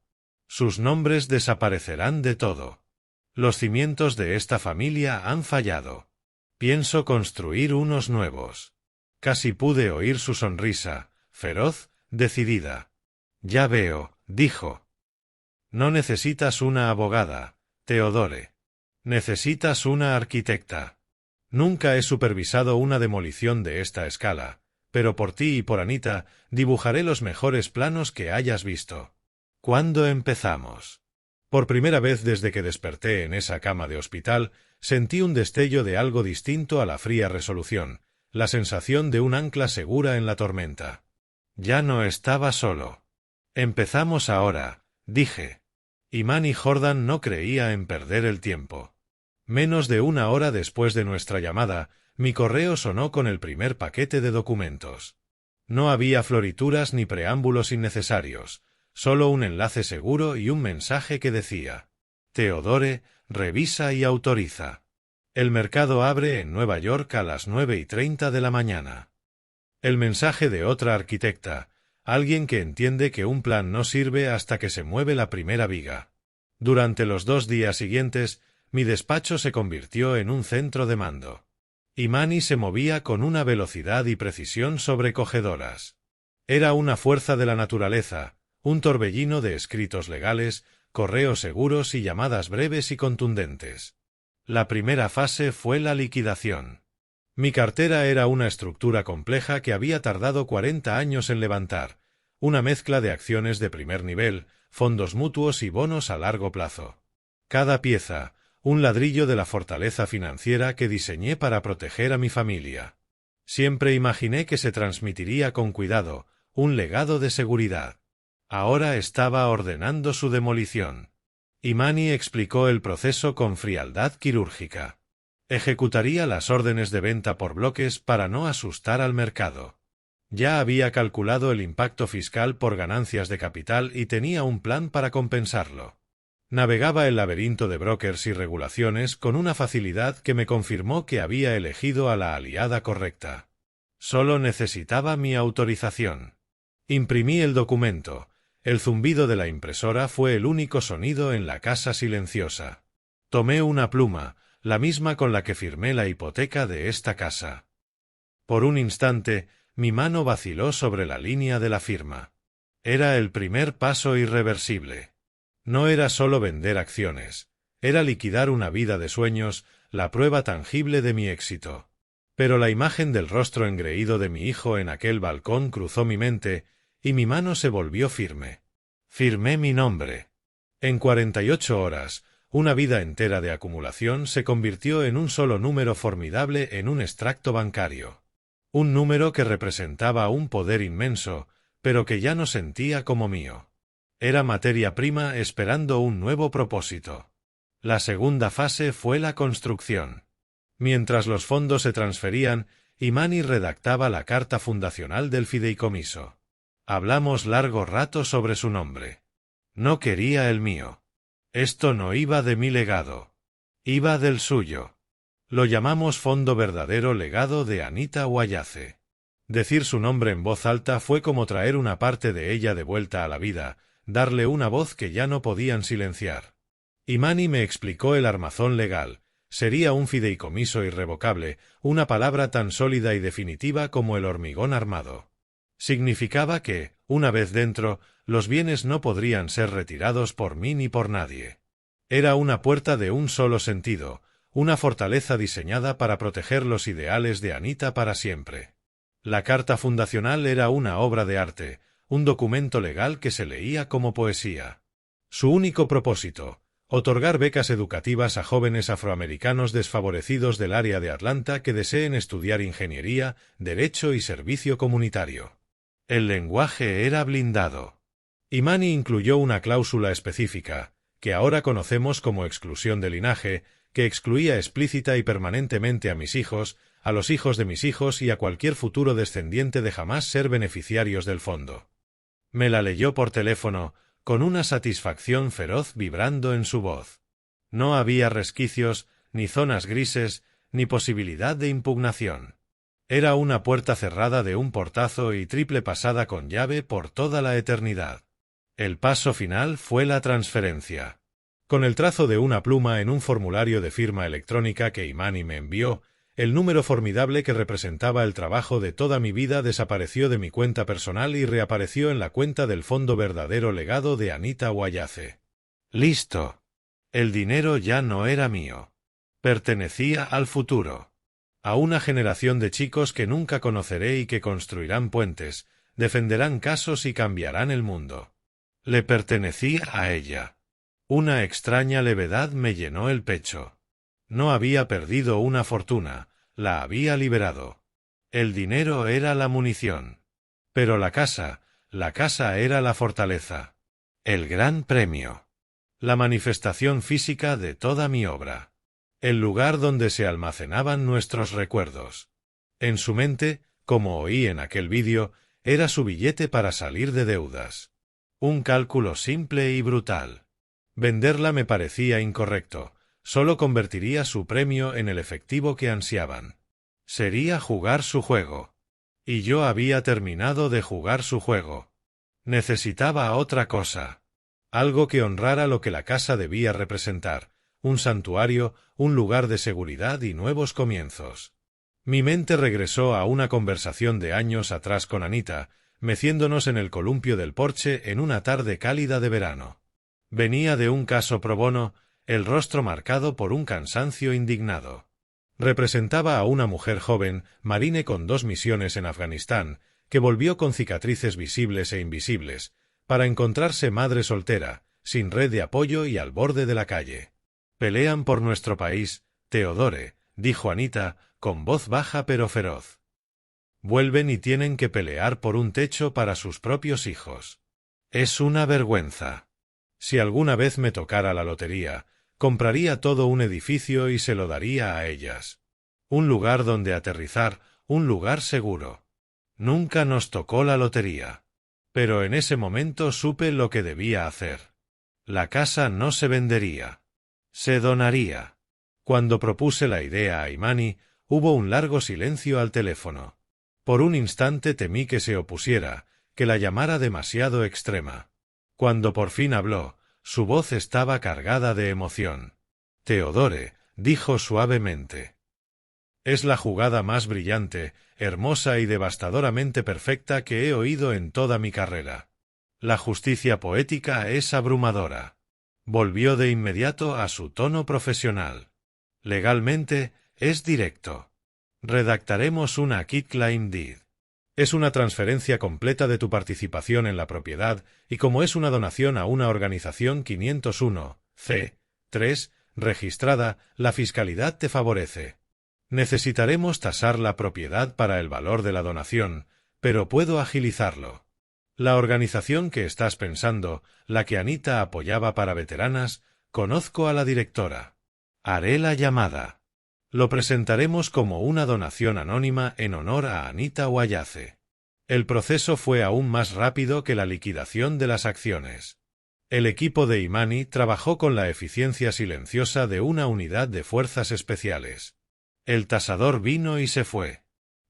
Sus nombres desaparecerán de todo. Los cimientos de esta familia han fallado. Pienso construir unos nuevos. Casi pude oír su sonrisa, feroz, decidida. Ya veo, dijo. No necesitas una abogada, Teodore. Necesitas una arquitecta. Nunca he supervisado una demolición de esta escala, pero por ti y por Anita dibujaré los mejores planos que hayas visto. ¿Cuándo empezamos? Por primera vez desde que desperté en esa cama de hospital, sentí un destello de algo distinto a la fría resolución, la sensación de un ancla segura en la tormenta. Ya no estaba solo. Empezamos ahora, dije. Imani Jordan no creía en perder el tiempo. Menos de una hora después de nuestra llamada, mi correo sonó con el primer paquete de documentos. No había florituras ni preámbulos innecesarios, solo un enlace seguro y un mensaje que decía: Teodore, revisa y autoriza. El mercado abre en Nueva York a las 9:30 de la mañana. El mensaje de otra arquitecta, alguien que entiende que un plan no sirve hasta que se mueve la primera viga. Durante los 2 días siguientes, mi despacho se convirtió en un centro de mando. Imani se movía con una velocidad y precisión sobrecogedoras. Era una fuerza de la naturaleza, un torbellino de escritos legales, correos seguros y llamadas breves y contundentes. La primera fase fue la liquidación. Mi cartera era una estructura compleja que había tardado 40 años en levantar, una mezcla de acciones de primer nivel, fondos mutuos y bonos a largo plazo. Cada pieza, un ladrillo de la fortaleza financiera que diseñé para proteger a mi familia. Siempre imaginé que se transmitiría con cuidado, un legado de seguridad. Ahora estaba ordenando su demolición. Imani explicó el proceso con frialdad quirúrgica. Ejecutaría las órdenes de venta por bloques para no asustar al mercado. Ya había calculado el impacto fiscal por ganancias de capital y tenía un plan para compensarlo. Navegaba el laberinto de brokers y regulaciones con una facilidad que me confirmó que había elegido a la aliada correcta. Solo necesitaba mi autorización. Imprimí el documento. El zumbido de la impresora fue el único sonido en la casa silenciosa. Tomé una pluma, la misma con la que firmé la hipoteca de esta casa. Por un instante, mi mano vaciló sobre la línea de la firma. Era el primer paso irreversible. No era solo vender acciones, era liquidar una vida de sueños, la prueba tangible de mi éxito. Pero la imagen del rostro engreído de mi hijo en aquel balcón cruzó mi mente, y mi mano se volvió firme. Firmé mi nombre. En 48 horas, una vida entera de acumulación se convirtió en un solo número formidable en un extracto bancario. Un número que representaba un poder inmenso, pero que ya no sentía como mío. Era materia prima esperando un nuevo propósito. La segunda fase fue la construcción. Mientras los fondos se transferían, Imani redactaba la carta fundacional del fideicomiso. Hablamos largo rato sobre su nombre. No quería el mío. Esto no iba de mi legado. Iba del suyo. Lo llamamos Fondo Verdadero Legado de Anita Wayace. Decir su nombre en voz alta fue como traer una parte de ella de vuelta a la vida, darle una voz que ya no podían silenciar. Imani me explicó el armazón legal. Sería un fideicomiso irrevocable, una palabra tan sólida y definitiva como el hormigón armado. Significaba que, una vez dentro, los bienes no podrían ser retirados por mí ni por nadie. Era una puerta de un solo sentido, una fortaleza diseñada para proteger los ideales de Anita para siempre. La carta fundacional era una obra de arte, un documento legal que se leía como poesía. Su único propósito: otorgar becas educativas a jóvenes afroamericanos desfavorecidos del área de Atlanta que deseen estudiar ingeniería, derecho y servicio comunitario. El lenguaje era blindado. Imani incluyó una cláusula específica, que ahora conocemos como exclusión de linaje, que excluía explícita y permanentemente a mis hijos, a los hijos de mis hijos y a cualquier futuro descendiente de jamás ser beneficiarios del fondo. Me la leyó por teléfono, con una satisfacción feroz vibrando en su voz. No había resquicios, ni zonas grises, ni posibilidad de impugnación. Era una puerta cerrada de un portazo y triple pasada con llave por toda la eternidad. El paso final fue la transferencia. Con el trazo de una pluma en un formulario de firma electrónica que Imani me envió, el número formidable que representaba el trabajo de toda mi vida desapareció de mi cuenta personal y reapareció en la cuenta del Fondo Verdadero Legado de Anita Wayace. Listo. El dinero ya no era mío. Pertenecía al futuro. A una generación de chicos que nunca conoceré y que construirán puentes, defenderán casos y cambiarán el mundo. Le pertenecía a ella. Una extraña levedad me llenó el pecho. No había perdido una fortuna, la había liberado. El dinero era la munición. Pero la casa era la fortaleza. El gran premio. La manifestación física de toda mi obra. El lugar donde se almacenaban nuestros recuerdos. En su mente, como oí en aquel vídeo, era su billete para salir de deudas. Un cálculo simple y brutal. Venderla me parecía incorrecto, solo convertiría su premio en el efectivo que ansiaban. Sería jugar su juego. Y yo había terminado de jugar su juego. Necesitaba otra cosa. Algo que honrara lo que la casa debía representar, un santuario, un lugar de seguridad y nuevos comienzos. Mi mente regresó a una conversación de años atrás con Anita, meciéndonos en el columpio del porche en una tarde cálida de verano. Venía de un caso pro bono, el rostro marcado por un cansancio indignado. Representaba a una mujer joven, marine con 2 misiones en Afganistán, que volvió con cicatrices visibles e invisibles, para encontrarse madre soltera, sin red de apoyo y al borde de la calle. «Pelean por nuestro país, Teodore», dijo Anita, con voz baja pero feroz. «Vuelven y tienen que pelear por un techo para sus propios hijos. Es una vergüenza. Si alguna vez me tocara la lotería, compraría todo un edificio y se lo daría a ellas. Un lugar donde aterrizar, un lugar seguro. Nunca nos tocó la lotería. Pero en ese momento supe lo que debía hacer. La casa no se vendería. Se donaría». Cuando propuse la idea a Imani, hubo un largo silencio al teléfono. Por un instante temí que se opusiera, que la llamara demasiado extrema. Cuando por fin habló, su voz estaba cargada de emoción. «Teodore», dijo suavemente. «Es la jugada más brillante, hermosa y devastadoramente perfecta que he oído en toda mi carrera. La justicia poética es abrumadora». Volvió de inmediato a su tono profesional. «Legalmente, es directo. Redactaremos una quitclaim deed. Es una transferencia completa de tu participación en la propiedad y como es una donación a una organización 501(c)(3) registrada, la fiscalidad te favorece. Necesitaremos tasar la propiedad para el valor de la donación, pero puedo agilizarlo. La organización que estás pensando, la que Anita apoyaba para veteranas, conozco a la directora. Haré la llamada. Lo presentaremos como una donación anónima en honor a Anita Wayace». El proceso fue aún más rápido que la liquidación de las acciones. El equipo de Imani trabajó con la eficiencia silenciosa de una unidad de fuerzas especiales. El tasador vino y se fue.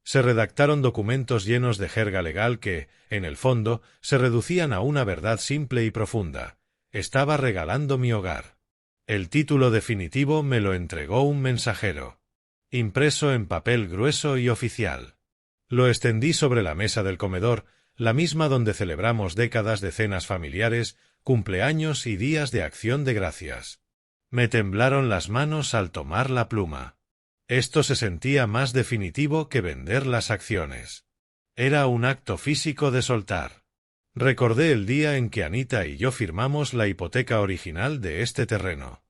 Se redactaron documentos llenos de jerga legal que, en el fondo, se reducían a una verdad simple y profunda. Estaba regalando mi hogar. El título definitivo me lo entregó un mensajero. Impreso en papel grueso y oficial. Lo extendí sobre la mesa del comedor, la misma donde celebramos décadas de cenas familiares, cumpleaños y días de acción de gracias. Me temblaron las manos al tomar la pluma. Esto se sentía más definitivo que vender las acciones. Era un acto físico de soltar. Recordé el día en que Anita y yo firmamos la hipoteca original de este terreno.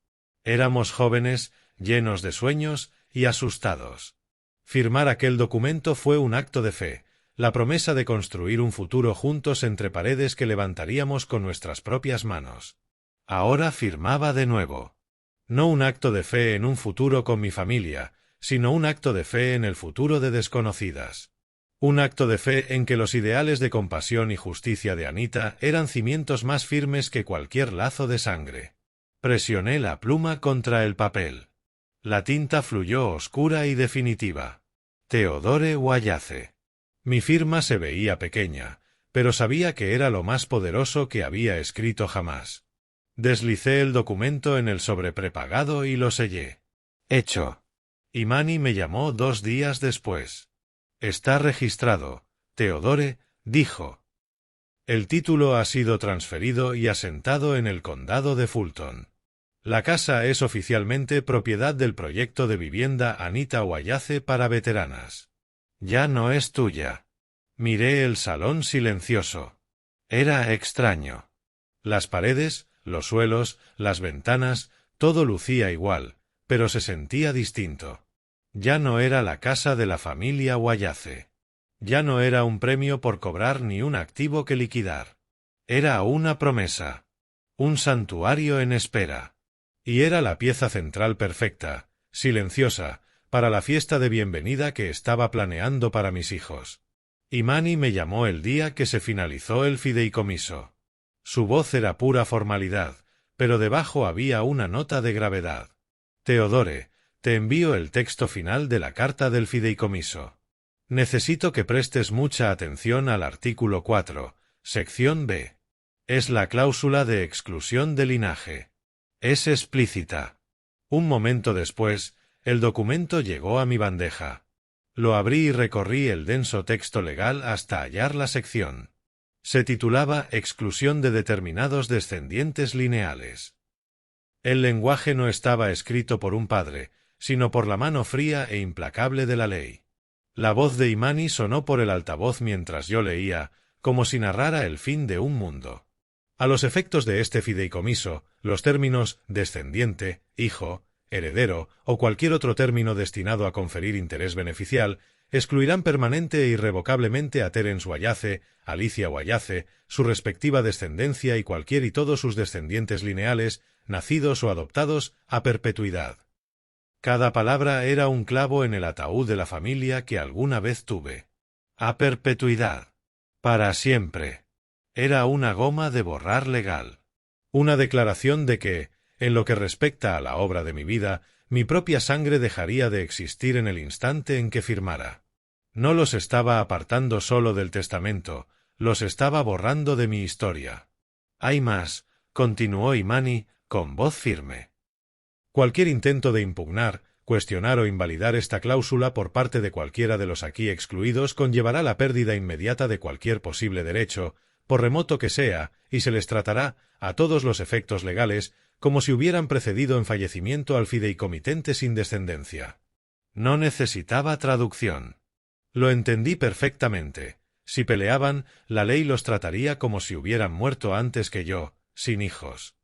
Éramos jóvenes, llenos de sueños y asustados. Firmar aquel documento fue un acto de fe, la promesa de construir un futuro juntos entre paredes que levantaríamos con nuestras propias manos. Ahora firmaba de nuevo. No un acto de fe en un futuro con mi familia, sino un acto de fe en el futuro de desconocidas. Un acto de fe en que los ideales de compasión y justicia de Anita eran cimientos más firmes que cualquier lazo de sangre. Presioné la pluma contra el papel. La tinta fluyó oscura y definitiva. Teodore Wayace. Mi firma se veía pequeña, pero sabía que era lo más poderoso que había escrito jamás. Deslicé el documento en el sobreprepagado y lo sellé. Hecho. Imani me llamó 2 días después. «Está registrado», Teodore dijo. El título ha sido transferido y asentado en el condado de Fulton. La casa es oficialmente propiedad del proyecto de vivienda Anita Wayace para veteranas. Ya no es tuya. Miré el salón silencioso. Era extraño. Las paredes, los suelos, las ventanas, todo lucía igual, pero se sentía distinto. Ya no era la casa de la familia Wayace. Ya no era un premio por cobrar ni un activo que liquidar. Era una promesa. Un santuario en espera. Y era la pieza central perfecta, silenciosa, para la fiesta de bienvenida que estaba planeando para mis hijos. Imani me llamó el día que se finalizó el fideicomiso. Su voz era pura formalidad, pero debajo había una nota de gravedad. Teodore, te envío el texto final de la carta del fideicomiso. Necesito que prestes mucha atención al artículo 4, sección B. Es la cláusula de exclusión de linaje. Es explícita. Un momento después, el documento llegó a mi bandeja. Lo abrí y recorrí el denso texto legal hasta hallar la sección. Se titulaba Exclusión de determinados descendientes lineales. El lenguaje no estaba escrito por un padre, sino por la mano fría e implacable de la ley. La voz de Imani sonó por el altavoz mientras yo leía, como si narrara el fin de un mundo. A los efectos de este fideicomiso, los términos descendiente, hijo, heredero o cualquier otro término destinado a conferir interés beneficial excluirán permanente e irrevocablemente a Terence Wayace, Alicia Wayace, su respectiva descendencia y cualquier y todos sus descendientes lineales, nacidos o adoptados, a perpetuidad. Cada palabra era un clavo en el ataúd de la familia que alguna vez tuve. A perpetuidad. Para siempre. Era una goma de borrar legal. Una declaración de que, en lo que respecta a la obra de mi vida, mi propia sangre dejaría de existir en el instante en que firmara. No los estaba apartando solo del testamento, los estaba borrando de mi historia. Hay más, continuó Imani, con voz firme. Cualquier intento de impugnar, cuestionar o invalidar esta cláusula por parte de cualquiera de los aquí excluidos conllevará la pérdida inmediata de cualquier posible derecho, por remoto que sea, y se les tratará, a todos los efectos legales, como si hubieran precedido en fallecimiento al fideicomitente sin descendencia. No necesitaba traducción. Lo entendí perfectamente. Si peleaban, la ley los trataría como si hubieran muerto antes que yo, sin hijos.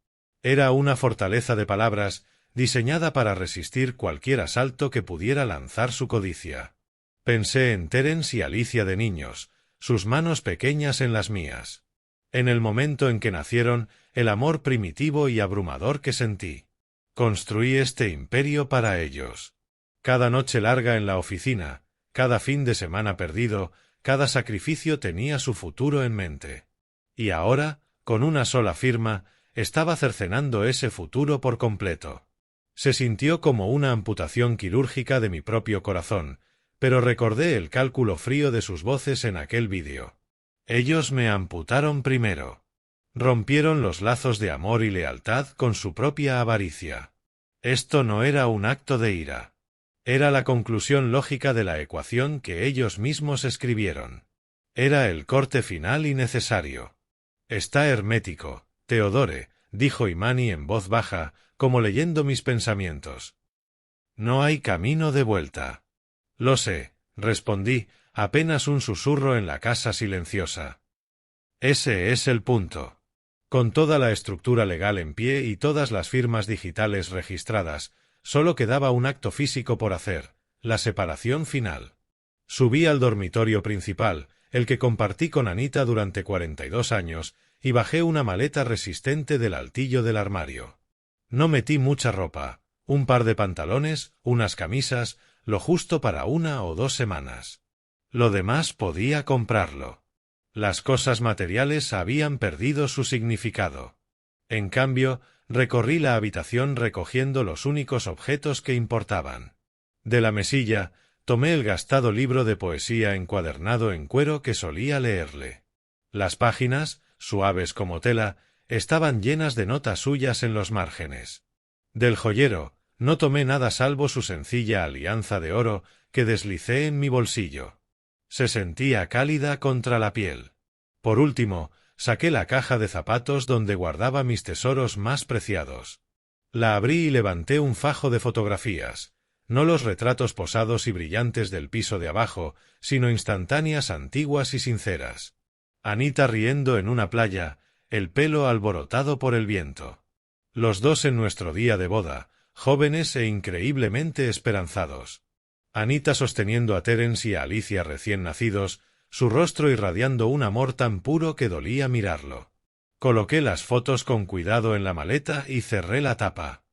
Era una fortaleza de palabras, diseñada para resistir cualquier asalto que pudiera lanzar su codicia. Pensé en Terence y Alicia de niños, sus manos pequeñas en las mías. En el momento en que nacieron, el amor primitivo y abrumador que sentí. Construí este imperio para ellos. Cada noche larga en la oficina, cada fin de semana perdido, cada sacrificio tenía su futuro en mente. Y ahora, con una sola firma, estaba cercenando ese futuro por completo. Se sintió como una amputación quirúrgica de mi propio corazón, pero recordé el cálculo frío de sus voces en aquel vídeo. Ellos me amputaron primero. Rompieron los lazos de amor y lealtad con su propia avaricia. Esto no era un acto de ira. Era la conclusión lógica de la ecuación que ellos mismos escribieron. Era el corte final y necesario. Está hermético, Teodore, dijo Imani en voz baja, como leyendo mis pensamientos. No hay camino de vuelta. Lo sé, respondí, apenas un susurro en la casa silenciosa. Ese es el punto. Con toda la estructura legal en pie y todas las firmas digitales registradas, solo quedaba un acto físico por hacer, la separación final. Subí al dormitorio principal, el que compartí con Anita durante 42 años, y bajé una maleta resistente del altillo del armario. No metí mucha ropa, un par de pantalones, unas camisas, lo justo para 1 o 2 semanas. Lo demás podía comprarlo. Las cosas materiales habían perdido su significado. En cambio, recorrí la habitación recogiendo los únicos objetos que importaban. De la mesilla, tomé el gastado libro de poesía encuadernado en cuero que solía leerle. Las páginas, suaves como tela, estaban llenas de notas suyas en los márgenes. Del joyero, no tomé nada salvo su sencilla alianza de oro que deslicé en mi bolsillo. Se sentía cálida contra la piel. Por último, saqué la caja de zapatos donde guardaba mis tesoros más preciados. La abrí y levanté un fajo de fotografías, no los retratos posados y brillantes del piso de abajo, sino instantáneas antiguas y sinceras. Anita riendo en una playa, el pelo alborotado por el viento. Los dos en nuestro día de boda, jóvenes e increíblemente esperanzados. Anita sosteniendo a Terence y a Alicia recién nacidos, su rostro irradiando un amor tan puro que dolía mirarlo. Coloqué las fotos con cuidado en la maleta y cerré la tapa.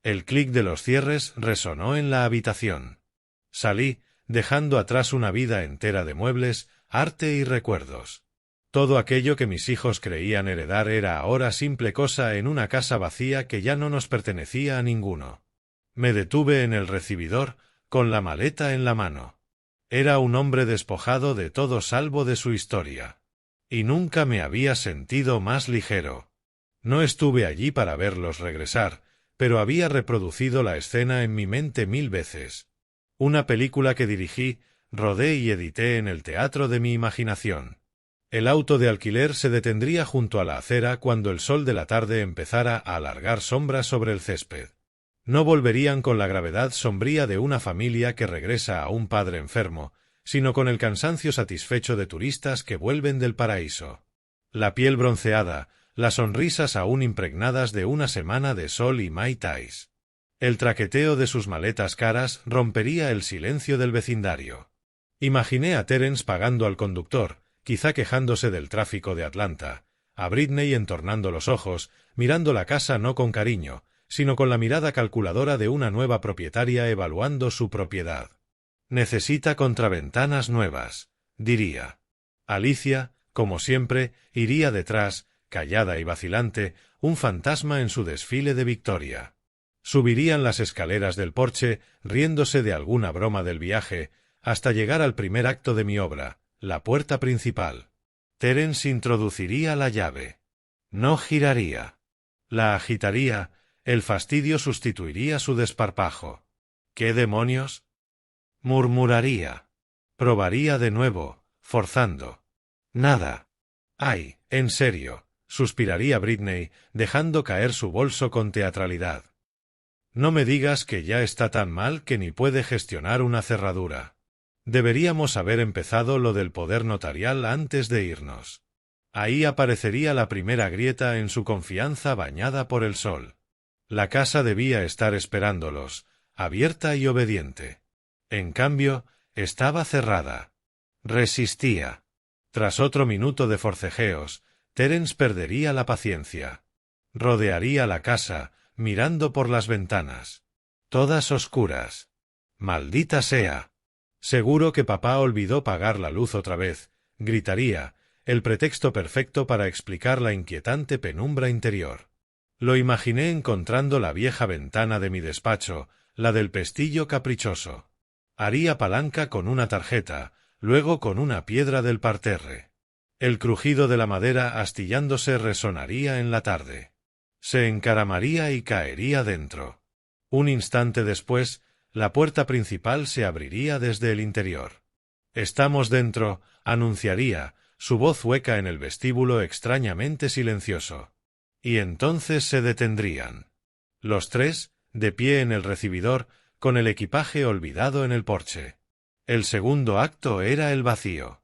El clic de los cierres resonó en la habitación. Salí, dejando atrás una vida entera de muebles, arte y recuerdos. Todo aquello que mis hijos creían heredar era ahora simple cosa en una casa vacía que ya no nos pertenecía a ninguno. Me detuve en el recibidor, con la maleta en la mano. Era un hombre despojado de todo salvo de su historia. Y nunca me había sentido más ligero. No estuve allí para verlos regresar, pero había reproducido la escena en mi mente 1000 veces. Una película que dirigí, rodé y edité en el teatro de mi imaginación. El auto de alquiler se detendría junto a la acera cuando el sol de la tarde empezara a alargar sombras sobre el césped. No volverían con la gravedad sombría de una familia que regresa a un padre enfermo, sino con el cansancio satisfecho de turistas que vuelven del paraíso. La piel bronceada, las sonrisas aún impregnadas de una semana de sol y mai tais. El traqueteo de sus maletas caras rompería el silencio del vecindario. Imaginé a Terence pagando al conductor, quizá quejándose del tráfico de Atlanta, a Britney entornando los ojos, mirando la casa no con cariño, sino con la mirada calculadora de una nueva propietaria evaluando su propiedad. Necesita contraventanas nuevas, diría. Alicia, como siempre, iría detrás, callada y vacilante, un fantasma en su desfile de victoria. Subirían las escaleras del porche, riéndose de alguna broma del viaje, hasta llegar al primer acto de mi obra, la puerta principal. Terence introduciría la llave. No giraría. La agitaría, el fastidio sustituiría su desparpajo. ¿Qué demonios? Murmuraría. Probaría de nuevo, forzando. Nada. Ay, en serio, suspiraría Britney, dejando caer su bolso con teatralidad. No me digas que ya está tan mal que ni puede gestionar una cerradura. Deberíamos haber empezado lo del poder notarial antes de irnos. Ahí aparecería la primera grieta en su confianza bañada por el sol. La casa debía estar esperándolos, abierta y obediente. En cambio, estaba cerrada. Resistía. Tras otro minuto de forcejeos, Terence perdería la paciencia. Rodearía la casa, mirando por las ventanas. Todas oscuras. Maldita sea. Seguro que papá olvidó pagar la luz otra vez, gritaría, el pretexto perfecto para explicar la inquietante penumbra interior. Lo imaginé encontrando la vieja ventana de mi despacho, la del pestillo caprichoso. Haría palanca con una tarjeta, luego con una piedra del parterre. El crujido de la madera astillándose resonaría en la tarde. Se encaramaría y caería dentro. Un instante después, la puerta principal se abriría desde el interior. «Estamos dentro», anunciaría, su voz hueca en el vestíbulo extrañamente silencioso. Y entonces se detendrían. Los tres, de pie en el recibidor, con el equipaje olvidado en el porche. El segundo acto era el vacío.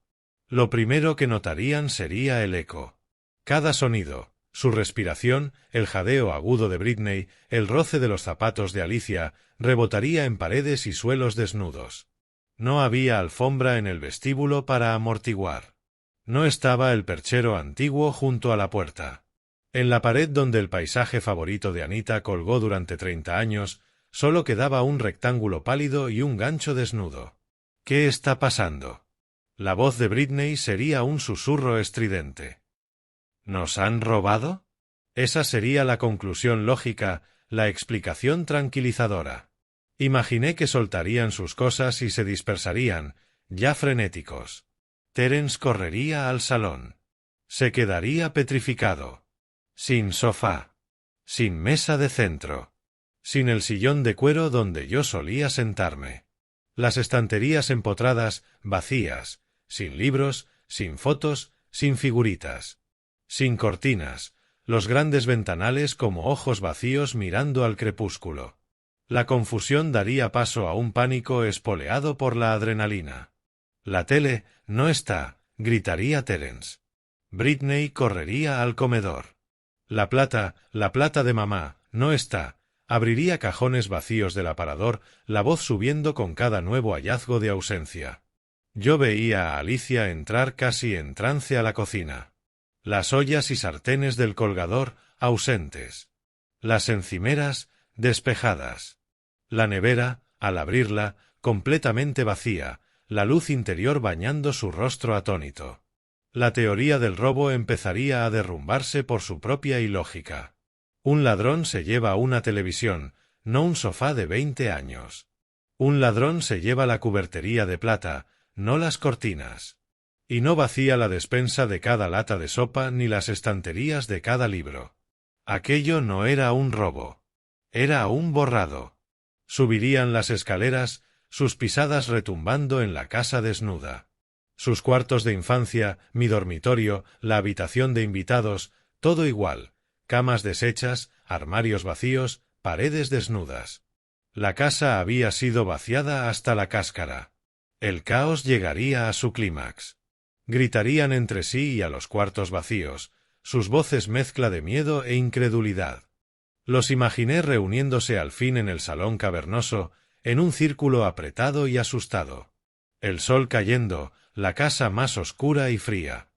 Lo primero que notarían sería el eco. Cada sonido, su respiración, el jadeo agudo de Britney, el roce de los zapatos de Alicia, rebotaría en paredes y suelos desnudos. No había alfombra en el vestíbulo para amortiguar. No estaba el perchero antiguo junto a la puerta. En la pared donde el paisaje favorito de Anita colgó durante 30 años, solo quedaba un rectángulo pálido y un gancho desnudo. ¿Qué está pasando? La voz de Britney sería un susurro estridente. ¿Nos han robado? Esa sería la conclusión lógica, la explicación tranquilizadora. Imaginé que soltarían sus cosas y se dispersarían, ya frenéticos. Terence correría al salón. Se quedaría petrificado. Sin sofá. Sin mesa de centro. Sin el sillón de cuero donde yo solía sentarme. Las estanterías empotradas, vacías, sin libros, sin fotos, sin figuritas. sin cortinas, los grandes ventanales como ojos vacíos mirando al crepúsculo. La confusión daría paso a un pánico espoleado por la adrenalina. «La tele no está», gritaría Terence. Britney correría al comedor. La plata de mamá, no está». Abriría cajones vacíos del aparador, la voz subiendo con cada nuevo hallazgo de ausencia. Yo veía a Alicia entrar casi en trance a la cocina. Las ollas y sartenes del colgador, ausentes. Las encimeras, despejadas. La nevera, al abrirla, completamente vacía, la luz interior bañando su rostro atónito. La teoría del robo empezaría a derrumbarse por su propia ilógica. Un ladrón se lleva una televisión, no un sofá de 20 años. Un ladrón se lleva la cubertería de plata, no las cortinas. Y no vacía la despensa de cada lata de sopa ni las estanterías de cada libro. Aquello no era un robo. Era un borrado. Subirían las escaleras, sus pisadas retumbando en la casa desnuda. Sus cuartos de infancia, mi dormitorio, la habitación de invitados, todo igual. Camas deshechas, armarios vacíos, paredes desnudas. La casa había sido vaciada hasta la cáscara. El caos llegaría a su clímax. Gritarían entre sí y a los cuartos vacíos, sus voces mezcla de miedo e incredulidad. Los imaginé reuniéndose al fin en el salón cavernoso, en un círculo apretado y asustado. El sol cayendo, la casa más oscura y fría.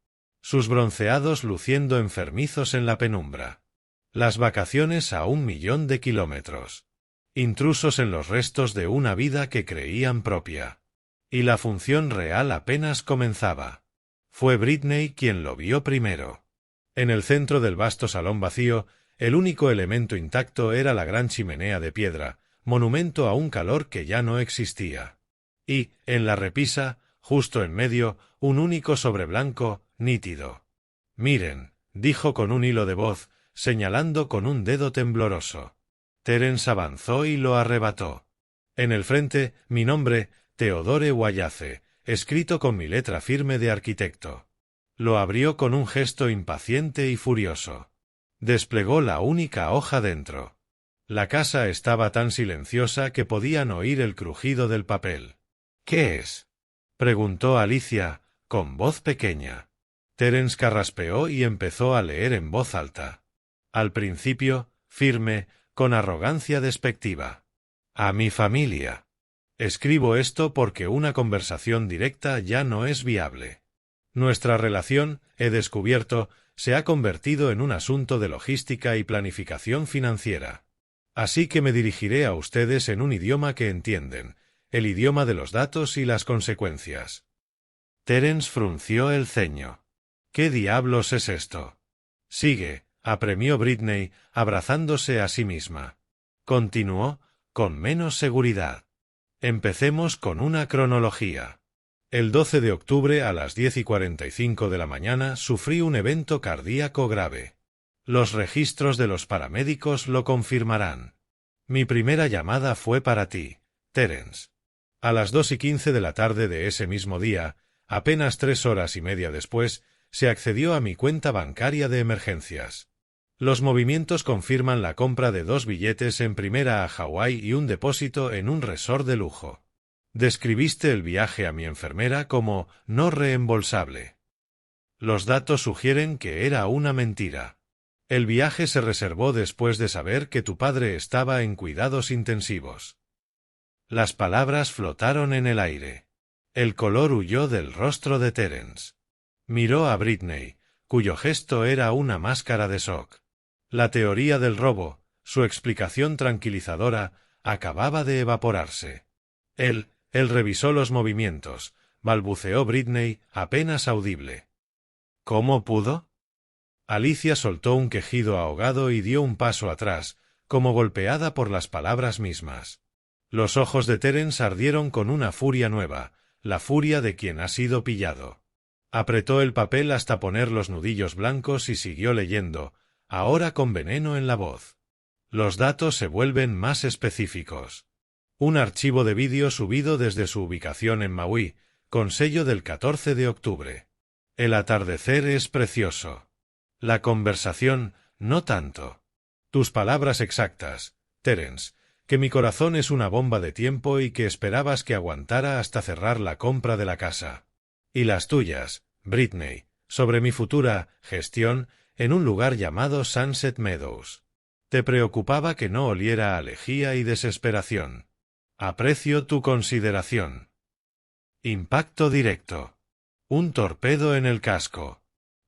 Sus bronceados luciendo enfermizos en la penumbra. Las vacaciones a 1.000.000 de kilómetros. Intrusos en los restos de una vida que creían propia. Y la función real apenas comenzaba. Fue Britney quien lo vio primero. En el centro del vasto salón vacío, el único elemento intacto era la gran chimenea de piedra, monumento a un calor que ya no existía. Y, en la repisa, justo en medio, un único sobre blanco, nítido. «Miren», dijo con un hilo de voz, señalando con un dedo tembloroso. Terence avanzó y lo arrebató. En el frente, mi nombre, Theodore Wallace, escrito con mi letra firme de arquitecto. Lo abrió con un gesto impaciente y furioso. Desplegó la única hoja dentro. La casa estaba tan silenciosa que podían oír el crujido del papel. «¿Qué es?», preguntó Alicia, con voz pequeña. Terence carraspeó y empezó a leer en voz alta. Al principio, firme, con arrogancia despectiva. «A mi familia. Escribo esto porque una conversación directa ya no es viable. Nuestra relación, he descubierto, se ha convertido en un asunto de logística y planificación financiera. Así que me dirigiré a ustedes en un idioma que entienden, el idioma de los datos y las consecuencias». Terence frunció el ceño. «¿Qué diablos es esto?». «Sigue», apremió Britney, abrazándose a sí misma. Continuó, con menos seguridad. «Empecemos con una cronología. El 12 de octubre a las 10:45 de la mañana sufrí un evento cardíaco grave. Los registros de los paramédicos lo confirmarán. Mi primera llamada fue para ti, Terence. A las 2:15 de la tarde de ese mismo día, apenas 3 horas y media después, se accedió a mi cuenta bancaria de emergencias. Los movimientos confirman la compra de 2 billetes en primera a Hawái y un depósito en un resort de lujo. Describiste el viaje a mi enfermera como no reembolsable. Los datos sugieren que era una mentira. El viaje se reservó después de saber que tu padre estaba en cuidados intensivos». Las palabras flotaron en el aire. El color huyó del rostro de Terence. Miró a Britney, cuyo gesto era una máscara de shock. La teoría del robo, su explicación tranquilizadora, acababa de evaporarse. Él revisó los movimientos, balbuceó Britney, apenas audible. «¿Cómo pudo?». Alicia soltó un quejido ahogado y dio un paso atrás, como golpeada por las palabras mismas. Los ojos de Terence ardieron con una furia nueva, la furia de quien ha sido pillado. Apretó el papel hasta poner los nudillos blancos y siguió leyendo, ahora con veneno en la voz. Los datos se vuelven más específicos. Un archivo de vídeo subido desde su ubicación en Maui, con sello del 14 de octubre. El atardecer es precioso. La conversación, no tanto. Tus palabras exactas, Terence, que mi corazón es una bomba de tiempo y que esperabas que aguantara hasta cerrar la compra de la casa. Y las tuyas, Britney, sobre mi futura gestión en un lugar llamado Sunset Meadows. Te preocupaba que no oliera a lejía y desesperación. Aprecio tu consideración. Impacto directo. Un torpedo en el casco.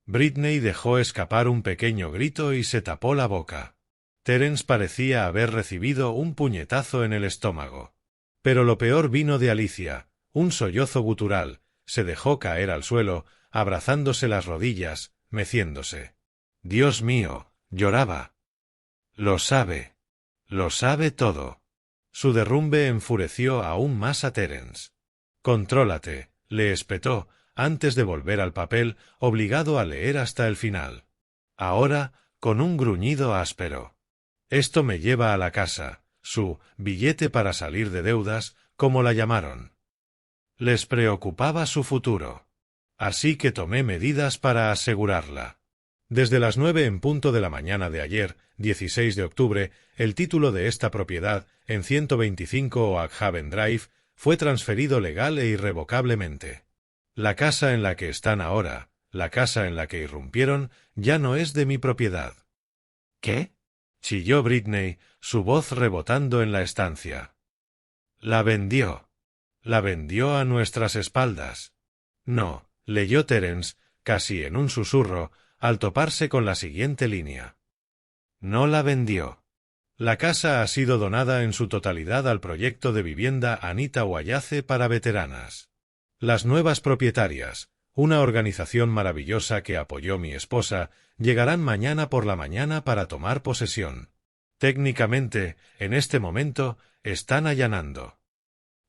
Britney dejó escapar un pequeño grito y se tapó la boca. Terence parecía haber recibido un puñetazo en el estómago. Pero lo peor vino de Alicia, un sollozo gutural, se dejó caer al suelo, abrazándose las rodillas, meciéndose. Dios mío, lloraba. Lo sabe todo. Su derrumbe enfureció aún más a Terence. Contrólate, le espetó, antes de volver al papel, obligado a leer hasta el final. Ahora, con un gruñido áspero. Esto me lleva a la casa, su billete para salir de deudas, como la llamaron. Les preocupaba su futuro. Así que tomé medidas para asegurarla. Desde las 9 en punto de la mañana de ayer, 16 de octubre, el título de esta propiedad, en 125 Oak Haven Drive, fue transferido legal e irrevocablemente. La casa en la que están ahora, la casa en la que irrumpieron, ya no es de mi propiedad. ¿Qué? Chilló Britney, su voz rebotando en la estancia. La vendió. La vendió a nuestras espaldas. No, leyó Terence, casi en un susurro, al toparse con la siguiente línea. No la vendió. La casa ha sido donada en su totalidad al proyecto de vivienda Anita Wayace para veteranas. Las nuevas propietarias, una organización maravillosa que apoyó mi esposa, llegarán mañana por la mañana para tomar posesión. Técnicamente, en este momento, están allanando.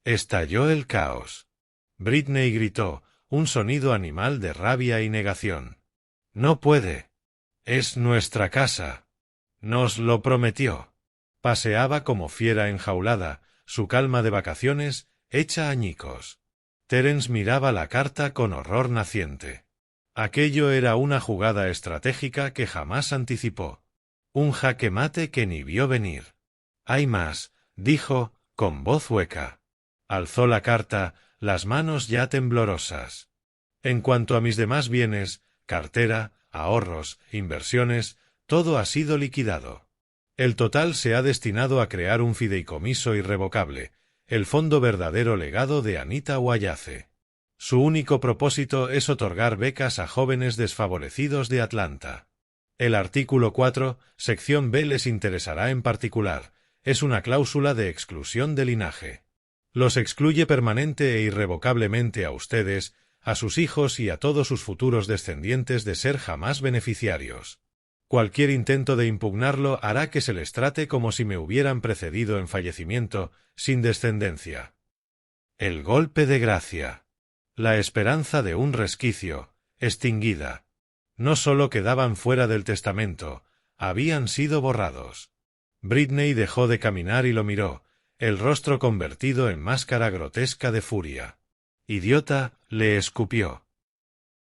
Estalló el caos. Britney gritó, un sonido animal de rabia y negación. No puede. Es nuestra casa. Nos lo prometió. Paseaba como fiera enjaulada, su calma de vacaciones hecha añicos. Terence miraba la carta con horror naciente. Aquello era una jugada estratégica que jamás anticipó. Un jaque mate que ni vio venir. Hay más, dijo, con voz hueca. Alzó la carta, las manos ya temblorosas. En cuanto a mis demás bienes, cartera, ahorros, inversiones, todo ha sido liquidado. El total se ha destinado a crear un fideicomiso irrevocable, el fondo verdadero legado de Anita Wayace. Su único propósito es otorgar becas a jóvenes desfavorecidos de Atlanta. El artículo 4, sección B les interesará en particular, es una cláusula de exclusión de linaje. Los excluye permanente e irrevocablemente a ustedes, a sus hijos y a todos sus futuros descendientes de ser jamás beneficiarios. Cualquier intento de impugnarlo hará que se les trate como si me hubieran precedido en fallecimiento, sin descendencia. El golpe de gracia. La esperanza de un resquicio, extinguida. No solo quedaban fuera del testamento, habían sido borrados. Britney dejó de caminar y lo miró, el rostro convertido en máscara grotesca de furia. Idiota, le escupió.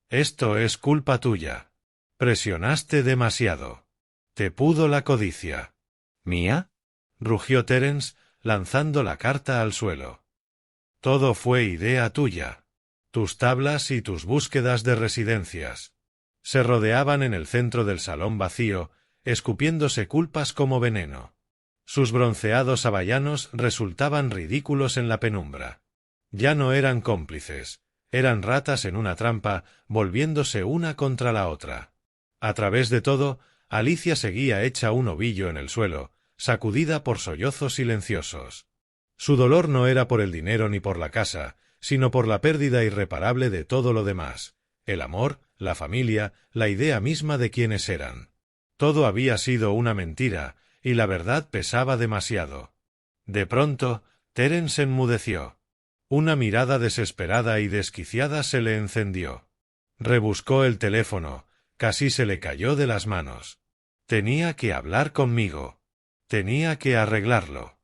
Esto es culpa tuya. Presionaste demasiado. Te pudo la codicia. ¿Mía? Rugió Terence, lanzando la carta al suelo. Todo fue idea tuya. Tus tablas y tus búsquedas de residencias. Se rodeaban en el centro del salón vacío, escupiéndose culpas como veneno. Sus bronceados habayanos resultaban ridículos en la penumbra. Ya no eran cómplices, eran ratas en una trampa, volviéndose una contra la otra. A través de todo, Alicia seguía hecha un ovillo en el suelo, sacudida por sollozos silenciosos. Su dolor no era por el dinero ni por la casa, sino por la pérdida irreparable de todo lo demás, el amor, la familia, la idea misma de quiénes eran. Todo había sido una mentira, y la verdad pesaba demasiado. De pronto, Terence enmudeció. Una mirada desesperada y desquiciada se le encendió. Rebuscó el teléfono, casi se le cayó de las manos. Tenía que hablar conmigo. Tenía que arreglarlo.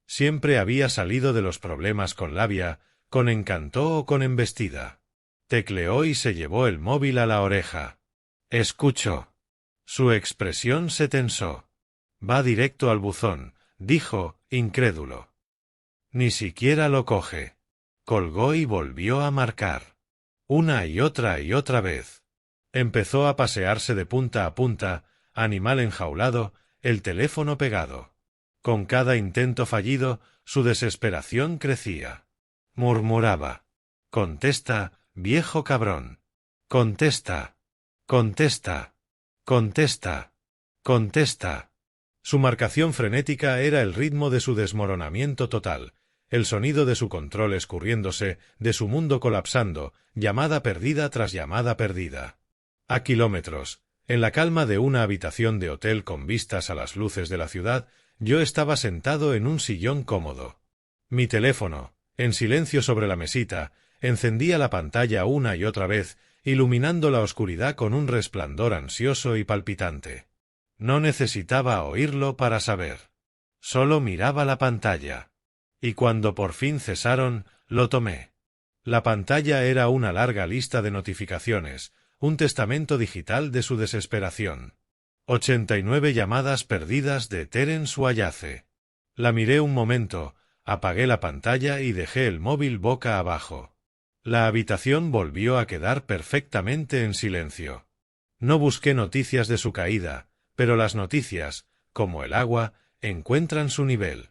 Siempre había salido de los problemas con labia, con encanto o con embestida. Tecleó y se llevó el móvil a la oreja. Escuchó. Su expresión se tensó. Va directo al buzón, dijo, incrédulo. Ni siquiera lo coge. Colgó y volvió a marcar. Una y otra vez. Empezó a pasearse de punta a punta, animal enjaulado, el teléfono pegado. Con cada intento fallido, su desesperación crecía. Murmuraba. Contesta, viejo cabrón. Contesta. Contesta. Contesta. Contesta. Su marcación frenética era el ritmo de su desmoronamiento total, el sonido de su control escurriéndose, de su mundo colapsando, llamada perdida tras llamada perdida. A kilómetros, en la calma de una habitación de hotel con vistas a las luces de la ciudad, yo estaba sentado en un sillón cómodo. Mi teléfono, en silencio sobre la mesita, encendía la pantalla una y otra vez, iluminando la oscuridad con un resplandor ansioso y palpitante. No necesitaba oírlo para saber. Solo miraba la pantalla. Y cuando por fin cesaron, lo tomé. La pantalla era una larga lista de notificaciones, un testamento digital de su desesperación. 89 llamadas perdidas de Terence Wallace. La miré un momento, apagué la pantalla y dejé el móvil boca abajo. La habitación volvió a quedar perfectamente en silencio. No busqué noticias de su caída, pero las noticias, como el agua, encuentran su nivel.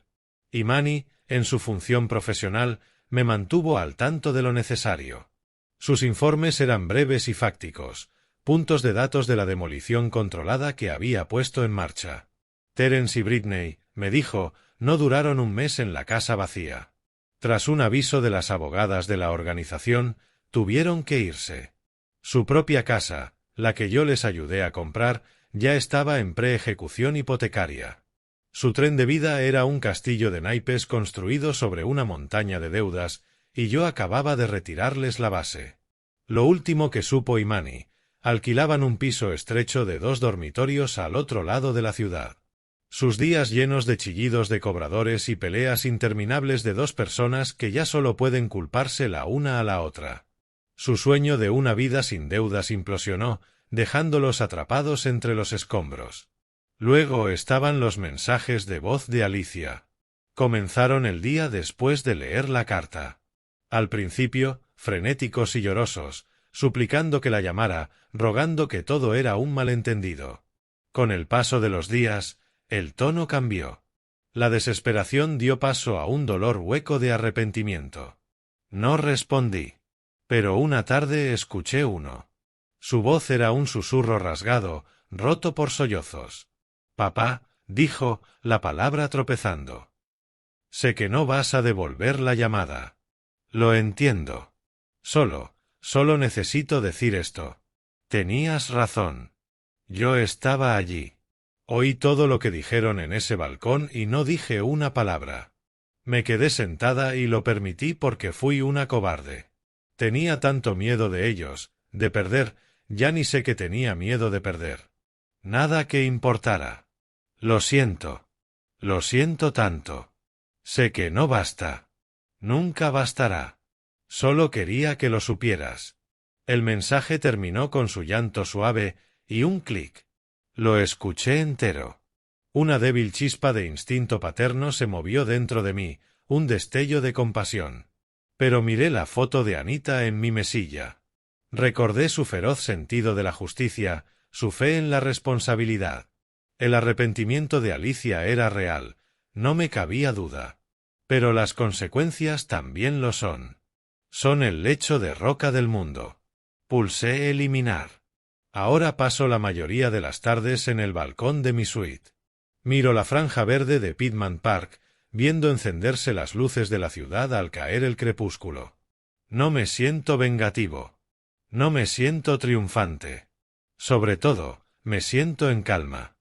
Y Manny, en su función profesional, me mantuvo al tanto de lo necesario. Sus informes eran breves y fácticos, puntos de datos de la demolición controlada que había puesto en marcha. Terence y Britney, me dijo, no duraron un mes en la casa vacía. Tras un aviso de las abogadas de la organización, tuvieron que irse. Su propia casa, la que yo les ayudé a comprar, ya estaba en pre-ejecución hipotecaria. Su tren de vida era un castillo de naipes construido sobre una montaña de deudas, y yo acababa de retirarles la base. Lo último que supo Imani, alquilaban un piso estrecho de 2 dormitorios al otro lado de la ciudad. Sus días llenos de chillidos de cobradores y peleas interminables de 2 personas que ya solo pueden culparse la una a la otra. Su sueño de una vida sin deudas implosionó, dejándolos atrapados entre los escombros. Luego estaban los mensajes de voz de Alicia. Comenzaron el día después de leer la carta. Al principio, frenéticos y llorosos, suplicando que la llamara, rogando que todo era un malentendido. Con el paso de los días, el tono cambió. La desesperación dio paso a un dolor hueco de arrepentimiento. No respondí. Pero una tarde escuché uno. Su voz era un susurro rasgado, roto por sollozos. «Papá», dijo, la palabra tropezando. «Sé que no vas a devolver la llamada. Lo entiendo. Solo necesito decir esto. Tenías razón. Yo estaba allí. Oí todo lo que dijeron en ese balcón y no dije una palabra. Me quedé sentada y lo permití porque fui una cobarde. Tenía tanto miedo de ellos, de perder, ya ni sé que tenía miedo de perder. Nada que importara. Lo siento tanto. Sé que no basta. Nunca bastará. Solo quería que lo supieras». El mensaje terminó con su llanto suave y un clic. Lo escuché entero. Una débil chispa de instinto paterno se movió dentro de mí, un destello de compasión. Pero miré la foto de Anita en mi mesilla. Recordé su feroz sentido de la justicia, su fe en la responsabilidad. El arrepentimiento de Alicia era real, no me cabía duda. Pero las consecuencias también lo son. Son el lecho de roca del mundo. Pulsé eliminar. Ahora paso la mayoría de las tardes en el balcón de mi suite. Miro la franja verde de Pittman Park, viendo encenderse las luces de la ciudad al caer el crepúsculo. No me siento vengativo. No me siento triunfante. Sobre todo, me siento en calma.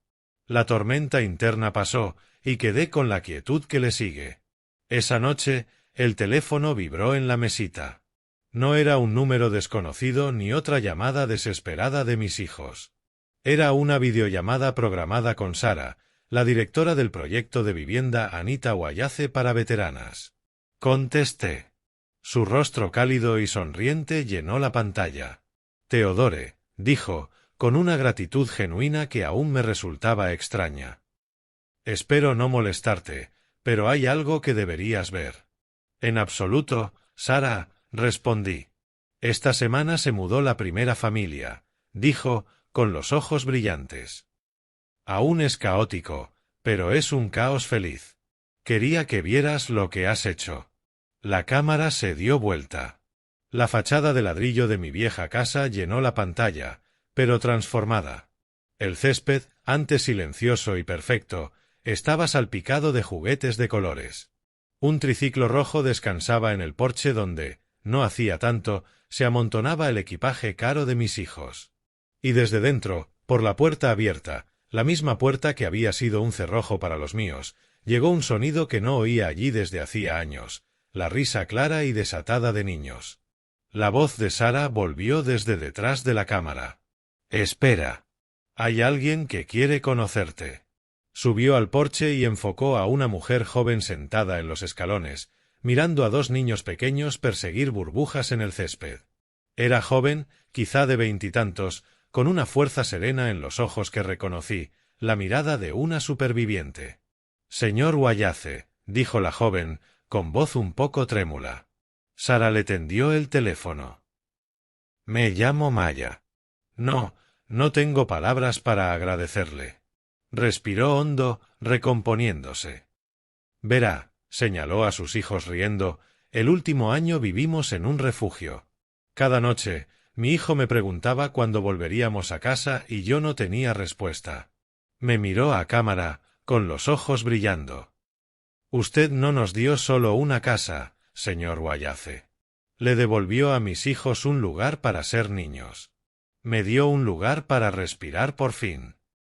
La tormenta interna pasó, y quedé con la quietud que le sigue. Esa noche, el teléfono vibró en la mesita. No era un número desconocido ni otra llamada desesperada de mis hijos. Era una videollamada programada con Sara, la directora del proyecto de vivienda Anita Wallace para veteranas. Contesté. Su rostro cálido y sonriente llenó la pantalla. «Theodore», dijo, con una gratitud genuina que aún me resultaba extraña. Espero no molestarte, pero hay algo que deberías ver. En absoluto, Sara, respondí. Esta semana se mudó la primera familia, dijo, con los ojos brillantes. Aún es caótico, pero es un caos feliz. Quería que vieras lo que has hecho. La cámara se dio vuelta. La fachada de ladrillo de mi vieja casa llenó la pantalla, pero transformada. El césped, antes silencioso y perfecto, estaba salpicado de juguetes de colores. Un triciclo rojo descansaba en el porche donde, no hacía tanto, se amontonaba el equipaje caro de mis hijos. Y desde dentro, por la puerta abierta, la misma puerta que había sido un cerrojo para los míos, llegó un sonido que no oía allí desde hacía años, la risa clara y desatada de niños. La voz de Sara volvió desde detrás de la cámara. «Espera. Hay alguien que quiere conocerte». Subió al porche y enfocó a una mujer joven sentada en los escalones, mirando a dos niños pequeños perseguir burbujas en el césped. Era joven, quizá de 20 y tantos, con una fuerza serena en los ojos que reconocí, la mirada de una superviviente. «Señor Wayace», dijo la joven, con voz un poco trémula. Sara le tendió el teléfono. «Me llamo Maya». No tengo palabras para agradecerle. Respiró hondo, recomponiéndose. «Verá», señaló a sus hijos riendo, «el último año vivimos en un refugio. Cada noche, mi hijo me preguntaba cuándo volveríamos a casa y yo no tenía respuesta. Me miró a cámara, con los ojos brillando. Usted no nos dio solo una casa, señor Wayace. Le devolvió a mis hijos un lugar para ser niños. Me dio un lugar para respirar por fin.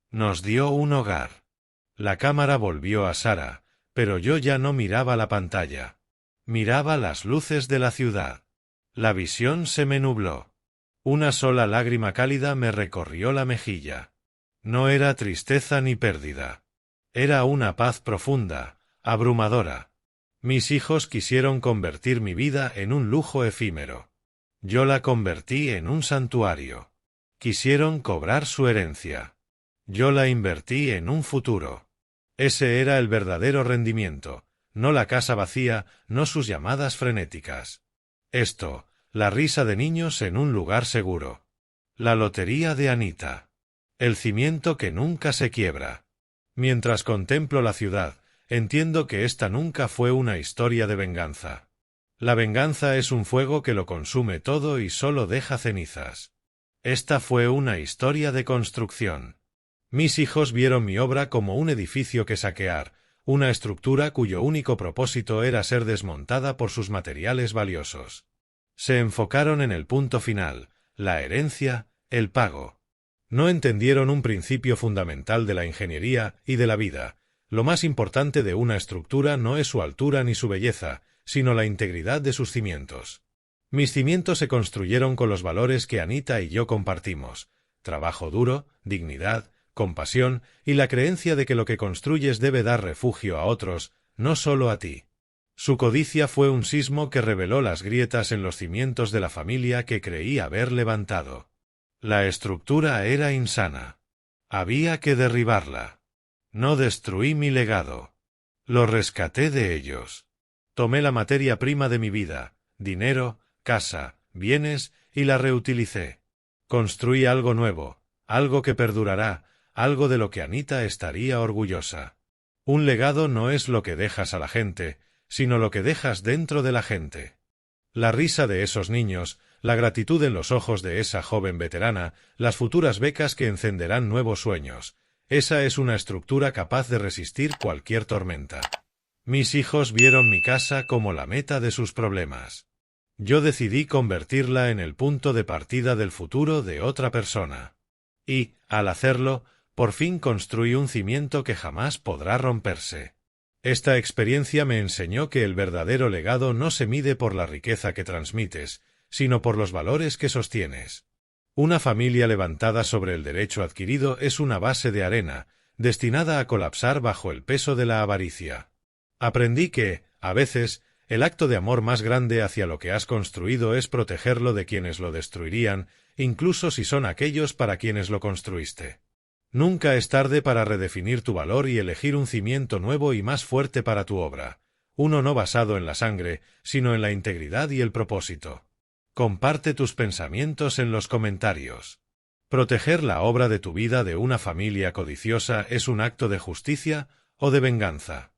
Nos dio un hogar». La cámara volvió a Sara, pero yo ya no miraba la pantalla. Miraba las luces de la ciudad. La visión se me nubló. Una sola lágrima cálida me recorrió la mejilla. No era tristeza ni pérdida. Era una paz profunda, abrumadora. Mis hijos quisieron convertir mi vida en un lujo efímero. Yo la convertí en un santuario. Quisieron cobrar su herencia. Yo la invertí en un futuro. Ese era el verdadero rendimiento, no la casa vacía, no sus llamadas frenéticas. Esto, la risa de niños en un lugar seguro. La lotería de Anita. El cimiento que nunca se quiebra. Mientras contemplo la ciudad, entiendo que esta nunca fue una historia de venganza. La venganza es un fuego que lo consume todo y solo deja cenizas. Esta fue una historia de construcción. Mis hijos vieron mi obra como un edificio que saquear, una estructura cuyo único propósito era ser desmontada por sus materiales valiosos. Se enfocaron en el punto final, la herencia, el pago. No entendieron un principio fundamental de la ingeniería y de la vida. Lo más importante de una estructura no es su altura ni su belleza, sino la integridad de sus cimientos. Mis cimientos se construyeron con los valores que Anita y yo compartimos: trabajo duro, dignidad, compasión y la creencia de que lo que construyes debe dar refugio a otros, no solo a ti. Su codicia fue un sismo que reveló las grietas en los cimientos de la familia que creí haber levantado. La estructura era insana. Había que derribarla. No destruí mi legado. Lo rescaté de ellos. Tomé la materia prima de mi vida, dinero, casa, bienes, y la reutilicé. Construí algo nuevo, algo que perdurará, algo de lo que Anita estaría orgullosa. Un legado no es lo que dejas a la gente, sino lo que dejas dentro de la gente. La risa de esos niños, la gratitud en los ojos de esa joven veterana, las futuras becas que encenderán nuevos sueños. Esa es una estructura capaz de resistir cualquier tormenta. Mis hijos vieron mi casa como la meta de sus problemas. Yo decidí convertirla en el punto de partida del futuro de otra persona. Y, al hacerlo, por fin construí un cimiento que jamás podrá romperse. Esta experiencia me enseñó que el verdadero legado no se mide por la riqueza que transmites, sino por los valores que sostienes. Una familia levantada sobre el derecho adquirido es una base de arena, destinada a colapsar bajo el peso de la avaricia. Aprendí que, a veces, el acto de amor más grande hacia lo que has construido es protegerlo de quienes lo destruirían, incluso si son aquellos para quienes lo construiste. Nunca es tarde para redefinir tu valor y elegir un cimiento nuevo y más fuerte para tu obra, uno no basado en la sangre, sino en la integridad y el propósito. Comparte tus pensamientos en los comentarios. ¿Proteger la obra de tu vida de una familia codiciosa es un acto de justicia o de venganza?